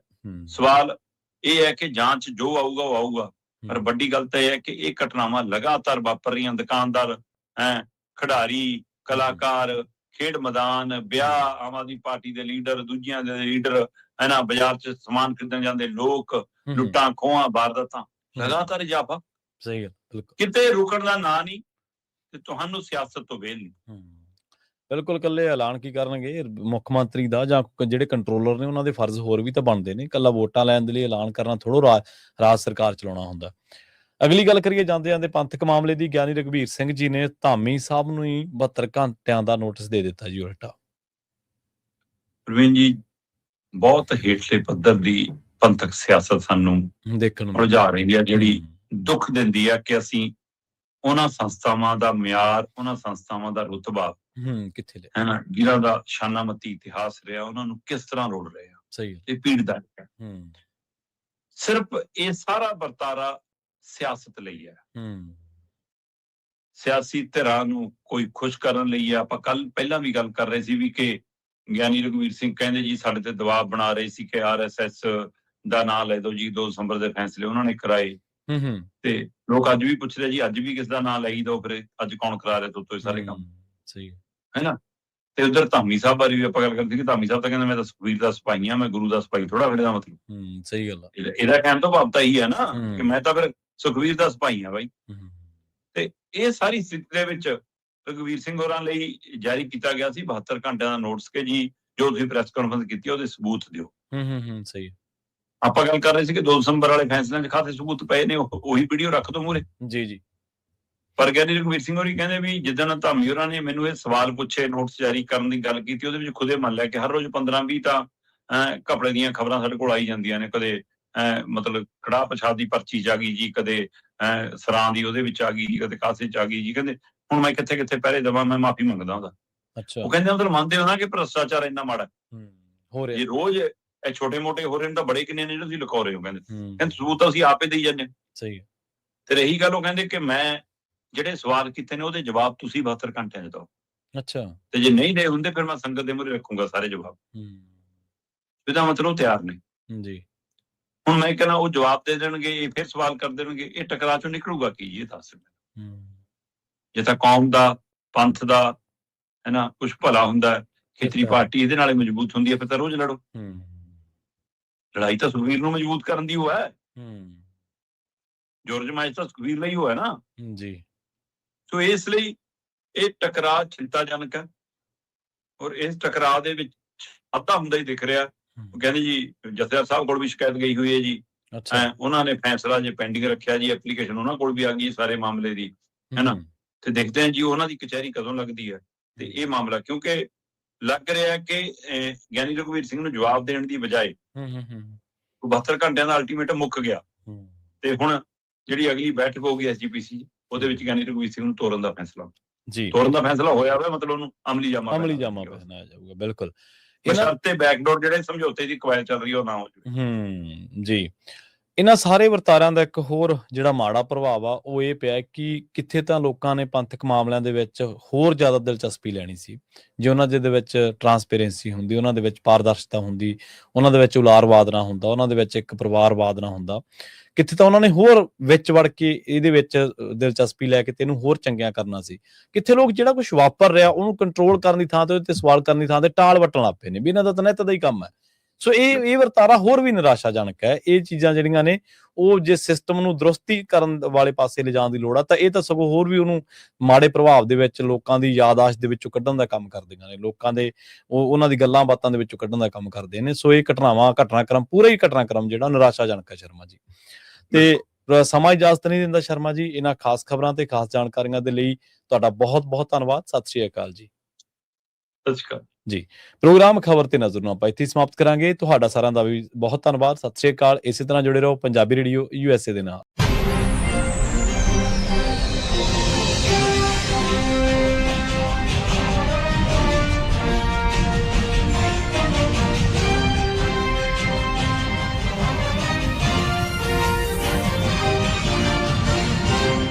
ਸਵਾਲ ਇਹ ਹੈ ਕਿ ਜਾਂਚ ਜੋ ਆਊਗਾ ਉਹ ਆਊਗਾ, ਪਰ ਵੱਡੀ ਗੱਲ ਤਾਂ ਇਹ ਹੈ ਕਿ ਇਹ ਘਟਨਾਵਾਂ ਲਗਾਤਾਰ ਵਾਪਰ ਰਹੀਆਂ। ਦੁਕਾਨਦਾਰ, ਖਿਡਾਰੀ, ਕਲਾਕਾਰ, ਖੇਡ ਮੈਦਾਨ, ਵਿਆਹ, ਆਮ ਆਦਮੀ ਪਾਰਟੀ ਦੇ ਲੀਡਰ, ਦੂਜਿਆਂ ਦੇ ਲੀਡਰ, ਬਾਜ਼ਾਰ 'ਚ ਸਮਾਨ ਖਰੀਦਣ ਜਾਂਦੇ ਲੋਕ, ਲੁੱਟਾਂ ਖੋਹਾਂ, ਵਾਰਦਾਤਾਂ, ਲਗਾਤਾਰ ਇਜ਼ਾਫਾ। ਸਹੀ ਗੱਲ, ਬਿਲਕੁਲ। ਕਿਤੇ ਰੁਕਣ ਦਾ ਨਾਂ ਨਹੀਂ ਤੇ ਤੁਹਾਨੂੰ ਸਿਆਸਤ ਤੋਂ ਵੇਲ ਨਹੀਂ। ਬਿਲਕੁਲ। ਇਕੱਲੇ ਐਲਾਨ ਕੀ ਕਰਨਗੇ ਮੁੱਖ ਮੰਤਰੀ ਦਾ, ਜਾਂ ਜਿਹੜੇ ਕੰਟਰੋਲਰ ਨੇ ਉਹਨਾਂ ਦੇ ਫਰਜ਼ ਹੋਰ ਵੀ ਤਾਂ ਬਣਦੇ ਨੇ। ਇਕੱਲਾ ਵੋਟਾਂ ਲੈਣ ਦੇ ਲਈ ਐਲਾਨ ਕਰਨਾ ਥੋੜ੍ਹਾ ਰਾਜ ਸਰਕਾਰ ਚਲਾਉਣਾ ਹੁੰਦਾ। ਅਗਲੀ ਗੱਲ ਕਰੀਏ ਜਾਂਦੇ ਜਾਂਦੇ ਪੰਥਕ ਮਾਮਲੇ ਦੀ। ਗਿਆਨੀ ਰਘਬੀਰ ਸਿੰਘ ਜੀ ਨੇ ਧਾਮੀ ਸਾਹਿਬ ਨੂੰ ਹੀ 72 ਘੰਟਿਆਂ ਦਾ ਨੋਟਿਸ ਦੇ ਦਿੱਤਾ ਜੀ ਉਲਟਾ। ਪ੍ਰਵੀਨ ਜੀ, ਬਹੁਤ ਹੇਠਲੇ ਪੱਧਰ ਦੀ ਪੰਥਕ ਸਿਆਸਤ ਸਾਨੂੰ ਦੇਖਣ ਨੂੰ ਰੁਝਾ ਰਹੀ ਹੈ, ਜਿਹੜੀ ਦੁੱਖ ਦਿੰਦੀ ਹੈ ਕਿ ਅਸੀਂ ਉਹਨਾਂ ਸੰਸਥਾਵਾਂ ਦਾ ਮਿਆਰ, ਉਹਨਾਂ ਸੰਸਥਾਵਾਂ ਦਾ ਰੁਤਬਾ ਕਿੱਥੇ ਲੈ, ਹੈ ਨਾ, ਜਿਨ੍ਹਾਂ ਦਾ ਸ਼ਾਨਾਮਤੀ ਇਤਿਹਾਸ ਰਿਹਾ, ਉਹਨਾਂ ਨੂੰ ਕਿਸ ਤਰ੍ਹਾਂ ਰੋਲ ਰਹੇ ਆ। ਸਹੀ, ਇਹ ਪੀੜਦਾਇਕ ਹੈ। ਸਿਰਫ ਇਹ ਸਾਰਾ ਵਰਤਾਰਾ ਸਿਆਸਤ ਲਈ ਹੈ। ਸਿਆਸੀ ਧਿਰਾਂ ਨੂੰ ਕੋਈ ਖੁਸ਼ ਕਰਨ ਲਈ ਹੈ। ਆਪਾਂ ਪਹਿਲਾਂ ਵੀ ਗੱਲ ਕਰ ਰਹੇ ਸੀ ਵੀ ਕਿ ਗਿਆਨੀ ਰਘਬੀਰ ਸਿੰਘ ਕਹਿੰਦੇ ਜੀ ਸਾਡੇ ਤੇ ਦਬਾਅ ਬਣਾ ਰਹੇ ਸੀ ਕਿ RSS ਦਾ ਨਾਂ ਲੈ ਦਿਓ ਜੀ, 2 ਦਸੰਬਰ ਦੇ ਫੈਸਲੇ ਉਹਨਾਂ ਨੇ ਕਰਾਏ। ਤੇ ਲੋਕ ਅੱਜ ਵੀ ਪੁੱਛ ਰਹੇ ਜੀ ਅੱਜ ਵੀ ਕਿਸ ਦਾ ਨਾਂ ਲਈ ਦੋ, ਫਿਰ ਅੱਜ ਕੌਣ ਕਰਾ ਰਿਹਾ ਤੋਤੋਂ ਇਹ ਸਾਰੇ ਕੰਮ? ਸਹੀ ਹੈ ਨਾ। ਤੇ ਉਧਰ ਧਾਮੀ ਸਾਹਿਬ ਬਾਰੇ ਵੀ ਆਪਾਂ ਗੱਲ ਕਰਦੇ ਕਿ ਧਾਮੀ ਸਾਹਿਬ ਤਾਂ ਕਹਿੰਦੇ ਮੈਂ ਤਾਂ ਸੁਖਬੀਰ ਦਾ ਸਿਪਾਹੀ ਹਾਂ, ਮੈਂ ਗੁਰੂ ਦਾ ਸਿਪਾਹੀ ਥੋੜਾ। ਇਹਦਾ ਮਤਲਬ ਸਹੀ ਗੱਲ, ਇਹਦਾ ਕਹਿਣ ਤੋਂ ਭਾਵ ਤਾਂ ਇਹੀ ਹੈ ਨਾ ਕਿ ਮੈਂ ਤਾਂ ਫਿਰ ਸੁਖਬੀਰ ਦਾ ਸਿਪਾਹੀ ਹਾਂ ਬਾਈ। ਤੇ ਇਹ ਸਾਰੀ ਸਥਿਤੀ ਦੇ ਵਿੱਚ ਰਘਬੀਰ ਸਿੰਘ ਹੋਰਾਂ ਲਈ ਜਾਰੀ ਕੀਤਾ ਗਿਆ ਸੀ 72 ਘੰਟਿਆਂ ਦਾ ਨੋਟਿਸ ਕਿ ਜੀ ਜੋ ਤੁਸੀਂ ਪ੍ਰੈਸ ਕਾਨਫਰੰਸ ਕੀਤੀ ਉਹਦੇ ਸਬੂਤ ਦਿਓ। ਸਹੀ। ਆਪਾਂ ਗੱਲ ਕਰ ਰਹੇ ਸੀ ਕਿ 2 ਦਸੰਬਰ ਵਾਲੇ ਫੈਸਲਿਆਂ 'ਚ ਖਾਸੇ ਸਬੂਤ ਪਏ ਨੇ, ਉਹੀ ਵੀਡੀਓ ਰੱਖ ਦੋ ਮੂਹਰੇ। ਜੀ। ਪਰ ਗਿਆਨੀ ਰਘਬੀਰ ਸਿੰਘ ਹੋਰੀ ਕਹਿੰਦੇ ਵੀ ਜਿੱਦਣ ਧਾਮੀ ਹੋਰਾਂ ਨੇ ਮੈਨੂੰ ਇਹ ਸਵਾਲ ਪੁੱਛੇ, ਨੋਟਿਸ ਜਾਰੀ ਕਰਨ ਦੀ ਗੱਲ ਕੀਤੀ, ਉਹਦੇ ਵਿੱਚ ਖੁਦੇ ਮੰਨ ਲਿਆ ਕਿ ਹਰ ਰੋਜ਼ 15-20 ਤਾਂ ਘਪਲੇ ਦੀਆਂ ਖਬਰਾਂ ਸਾਡੇ ਕੋਲ ਆਈ ਜਾਂਦੀਆਂ ਨੇ। ਕਦੇ ਮਤਲਬ ਕੜਾਹ ਪ੍ਰਸ਼ਾਦ ਦੀ ਪਰਚੀ 'ਚ ਆ ਗਈ ਜੀ, ਕਦੇ ਸਰਾਂ ਦੀ ਉਹਦੇ ਵਿੱਚ ਆ ਗਈ ਜੀ, ਕਦੇ ਕਾਸੇ 'ਚ ਆ ਗਈ ਜੀ। ਕਹਿੰਦੇ ਹੁਣ ਮੈਂ ਕਿੱਥੇ ਪਹਿਰੇ ਦੇਵਾਂ, ਮੈਂ ਮਾਫੀ ਮੰਗਦਾ ਉਹਦਾ। ਉਹ ਕਹਿੰਦੇ ਮਤਲਬ ਮੰਨਦੇ ਹੋ ਨਾ ਕਿ ਭ੍ਰਿਸ਼ਟਾਚਾਰ ਇੰਨਾ ਮਾੜਾ ਹੋ ਰਿਹਾ, ਜੇ ਰੋਜ਼ ਇਹ ਛੋਟੇ ਮੋਟੇ ਹੋ ਰਹੇ ਨੇ ਤਾਂ ਬੜੇ ਕਿੰਨੇ ਨੇ ਜਿਹੜੇ ਤੁਸੀਂ ਲੁਕਾ ਰਹੇ ਹੋ। ਕਹਿੰਦੇ ਸਬੂਤ ਤਾਂ ਅਸੀਂ ਆਪੇ ਦੇਈ ਜਾਂਦੇ। ਸਹੀ। ਤੇ ਰਹੀ ਗੱਲ, ਉਹ ਕਹਿੰਦੇ ਕਿ ਮੈਂ ਜਿਹੜੇ ਸਵਾਲ ਕੀਤੇ ਨੇ ਉਹਦੇ ਜਵਾਬ ਤੁਸੀਂ 72 ਘੰਟਿਆਂ 'ਚ ਦਿਓ। ਤੇ ਜੇ ਨਹੀਂ ਦੇ ਹੁੰਦੇ ਫਿਰ ਮੈਂ ਸੰਗਤ ਦੇ ਮੂਹਰੇ ਰੱਖੂੰਗਾ ਸਾਰੇ ਜਵਾਬ। ਇਹਦਾ ਮਤਲਬ ਤਿਆਰ ਨੇ ਜੀ। ਹੁਣ ਮੈਂ ਕਹਿੰਦਾ ਉਹ ਜਵਾਬ ਦੇ ਦੇਣਗੇ, ਇਹ ਫਿਰ ਸਵਾਲ ਕਰ ਦੇਣਗੇ, ਇਹ ਟਕਰਾਅ ਚੋਂ ਨਿਕਲੂਗਾ ਕੀ? ਇਹ ਦੱਸ। ਜੇ ਤਾਂ ਕੌਮ ਦਾ, ਪੰਥ ਦਾ, ਹੈ ਨਾ, ਕੁਛ ਭਲਾ ਹੁੰਦਾ, ਖੇਤਰੀ ਪਾਰਟੀ ਇਹਦੇ ਨਾਲ ਮਜ਼ਬੂਤ ਹੁੰਦੀ ਹੈ, ਫਿਰ ਤਾਂ ਰੋਜ਼ ਲੜੋ। ਲੜਾਈ ਤਾਂ ਸੁਖਬੀਰ ਨੂੰ ਮਜ਼ਬੂਤ ਕਰਨ ਦੀ ਉਹ ਹੈ। ਜੋਰਜ ਮਾਈਸ ਤਾਂ ਸੁਖਬੀਰ ਲਈ ਉਹ ਹੈ ਨਾ ਜੀ। ਸੋ ਇਸ ਲਈ ਇਹ ਟਕਰਾਅ ਚਿੰਤਾਜਨਕ ਹੈ, ਔਰ ਇਸ ਟਕਰਾਅ ਦੇ ਵਿੱਚ ਅੱਧਾ ਹੁੰਦਾ ਹੀ ਦਿਖ ਰਿਹਾ। ਕਹਿੰਦੇ ਜੀ ਜਥੇਦਾਰ ਸਾਹਿਬ ਕੋਲ ਵੀ ਸ਼ਿਕਾਇਤ ਗਈ ਹੋਈ ਹੈ ਜੀ। ਉਹਨਾਂ ਨੇ ਫੈਸਲਾ ਜੇ ਪੈਂਡਿੰਗ ਰੱਖਿਆ ਜੀ, ਐਪਲੀਕੇਸ਼ਨ ਉਹਨਾਂ ਕੋਲ ਵੀ ਆ ਗਈ ਸਾਰੇ ਮਾਮਲੇ ਦੀ। ਹੈਨਾ? ਹੂੰ, ਤੇ ਦੇਖਦੇ ਹਾਂ ਜੀ ਉਹਨਾਂ ਦੀ ਕਚਹਿਰੀ ਕਦੋਂ ਲੱਗਦੀ ਹੈ। ਤੇ ਇਹ ਮਾਮਲਾ ਕਿਉਂਕਿ ਲੱਗ ਰਿਹਾ ਕਿ ਗਿਆਨੀ ਰਘੁਵੀਰ ਸਿੰਘ ਨੂੰ ਜਵਾਬ ਦੇਣ ਦੀ ਬਜਾਏ ਹੂੰ, ਹੂੰ, ਹੂੰ, 72 ਘੰਟਿਆਂ ਦਾ ਅਲਟੀਮੇਟਮ ਮੁੱਕ ਗਿਆ। ਹੂੰ। ਤੇ ਹੁਣ ਜਿਹੜੀ ਅਗਲੀ ਬੈਠਕ ਹੋਊਗੀ ਐਸਜੀਪੀਸੀ, ਉਹਦੇ ਵਿੱਚ ਗਿਆਨੀ ਰਘੁਵੀਰ ਸਿੰਘ ਨੂੰ ਤੋਰਨ ਦਾ ਜੀ, ਫੈਸਲਾ ਹੋਇਆ ਹੋਇਆ, ਮਤਲਬ ਉਹਨੂੰ ਅਮਲੀ ਜਾਮਾ ਅਮਲੀ ਪਹਿਨਾਉਣਾ ਜਾਮਾ ਸੀਗਾ। ਪਹਿਨਾਇਆ ਜਾਊਗਾ, ਬਿਲਕੁਲ। ਇਹਨਾਂ ਬਸ਼ਰਤੇ ਬੈਕਡੋਰ ਜਿਹੜੇ ਸਮਝੌਤੇ ਦੀ ਕਵਾਇਦ ਚੱਲ ਰਹੀ ਹੈ ਉਹ ਨਾ ਹੋ ਜਾਵੇ। ਜੀ। ਇਹਨਾਂ ਸਾਰੇ ਵਰਤਾਰਿਆਂ ਦਾ ਇੱਕ ਹੋਰ ਜਿਹੜਾ ਮਾੜਾ ਪ੍ਰਭਾਵ ਆ ਉਹ ਇਹ ਪਿਆ ਕਿ ਕਿੱਥੇ ਤਾਂ ਲੋਕਾਂ ਨੇ ਪੰਥਕ ਮਾਮਲਿਆਂ ਦੇ ਵਿੱਚ ਹੋਰ ਜ਼ਿਆਦਾ ਦਿਲਚਸਪੀ ਲੈਣੀ ਸੀ, ਜੇ ਉਹਨਾਂ ਦੇ ਵਿੱਚ ਟਰਾਂਸਪੇਰੈਂਸੀ ਹੁੰਦੀ, ਉਹਨਾਂ ਦੇ ਵਿੱਚ ਪਾਰਦਰਸ਼ਤਾ ਹੁੰਦੀ, ਉਹਨਾਂ ਦੇ ਵਿੱਚ ਉਲਾਰਵਾਦ ਨਾ ਹੁੰਦਾ, ਉਹਨਾਂ ਦੇ ਵਿੱਚ ਇੱਕ ਪਰਿਵਾਰਵਾਦ ਨਾ ਹੁੰਦਾ, ਕਿੱਥੇ ਤਾਂ ਉਹਨਾਂ ਨੇ ਹੋਰ ਵਿੱਚ ਵੜ ਕੇ ਇਹਦੇ ਵਿੱਚ ਦਿਲਚਸਪੀ ਲੈ ਕੇ ਤੇ ਇਹਨੂੰ ਹੋਰ ਚੰਗਿਆ ਕਰਨਾ ਸੀ। ਕਿੱਥੇ ਲੋਕ ਜਿਹੜਾ ਕੁਝ ਵਾਪਰ ਰਿਹਾ ਉਹਨੂੰ ਕੰਟਰੋਲ ਕਰਨ ਦੀ ਥਾਂ ਤੇ ਉਹਦੇ ਤੇ ਸਵਾਲ ਕਰਨ ਦੀ ਥਾਂ ਤੇ ਟਾਲ ਵੱਟਣ ਲੱਗ ਪਏ ਨੇ ਵੀ ਇਹਨਾਂ ਦਾ ਤਾਂ ਨਿੱਤ ਦਾ ਹੀ ਕੰਮ ਹੈ। ਸੋ ਇਹ ਵਰਤਾਰਾ ਹੋਰ ਵੀ ਨਿਰਾਸ਼ਾਜਨਕ ਹੈ। ਇਹ ਚੀਜ਼ਾਂ ਜਿਹੜੀਆਂ ਨੇ ਉਹ ਜੇ ਸਿਸਟਮ ਨੂੰ ਦਰੁਸਤੀ ਕਰਨ ਵਾਲੇ ਪਾਸੇ ਲਿਜਾਣ ਦੀ ਲੋੜ ਆ ਤਾਂ ਇਹ ਤਾਂ ਸਗੋਂ ਹੋਰ ਵੀ ਉਹਨੂੰ ਮਾੜੇ ਪ੍ਰਭਾਵ ਦੇ ਵਿੱਚ ਲੋਕਾਂ ਦੀ ਯਾਦਾਸ਼ਤ ਦੇ ਵਿੱਚੋਂ ਕੱਢਣ ਦਾ ਕੰਮ ਕਰਦੀਆਂ ਨੇ, ਲੋਕਾਂ ਦੇ ਉਹਨਾਂ ਦੀ ਗੱਲਾਂ ਬਾਤਾਂ ਦੇ ਵਿੱਚੋਂ ਕੱਢਣ ਦਾ ਕੰਮ ਕਰਦੇ ਨੇ। ਸੋ ਇਹ ਘਟਨਾਕ੍ਰਮ ਪੂਰਾ ਹੀ ਘਟਨਾਕ੍ਰਮ ਜਿਹੜਾ ਨਿਰਾਸ਼ਾਜਨਕ ਹੈ ਸ਼ਰਮਾ ਜੀ। ਤੇ ਸਮਾਂ ਇਜਾਜ਼ਤ ਨਹੀਂ ਦਿੰਦਾ ਸ਼ਰਮਾ ਜੀ। ਇਹਨਾਂ ਖਾਸ ਖਬਰਾਂ ਤੇ ਖਾਸ ਜਾਣਕਾਰੀਆਂ ਦੇ ਲਈ ਤੁਹਾਡਾ ਬਹੁਤ ਬਹੁਤ ਧੰਨਵਾਦ। ਸਤਿ ਸ਼੍ਰੀ ਅਕਾਲ ਜੀ। ਸਤਿ ਸ਼੍ਰੀ ਅਕਾਲ ਜੀ। ਪ੍ਰੋਗਰਾਮ ਖਬਰ ਤੇ ਨਜ਼ਰ ਨੂੰ ਆਪਾਂ ਇੱਥੇ ਸਮਾਪਤ ਕਰਾਂਗੇ। ਤੁਹਾਡਾ ਸਾਰਿਆਂ ਦਾ ਵੀ ਬਹੁਤ ਧੰਨਵਾਦ। ਸਤਿ ਸ਼੍ਰੀ ਅਕਾਲ। ਇਸੇ ਤਰ੍ਹਾਂ ਜੁੜੇ ਰਹੋ ਪੰਜਾਬੀ ਰੇਡੀਓ USA ਦੇ ਨਾਲ।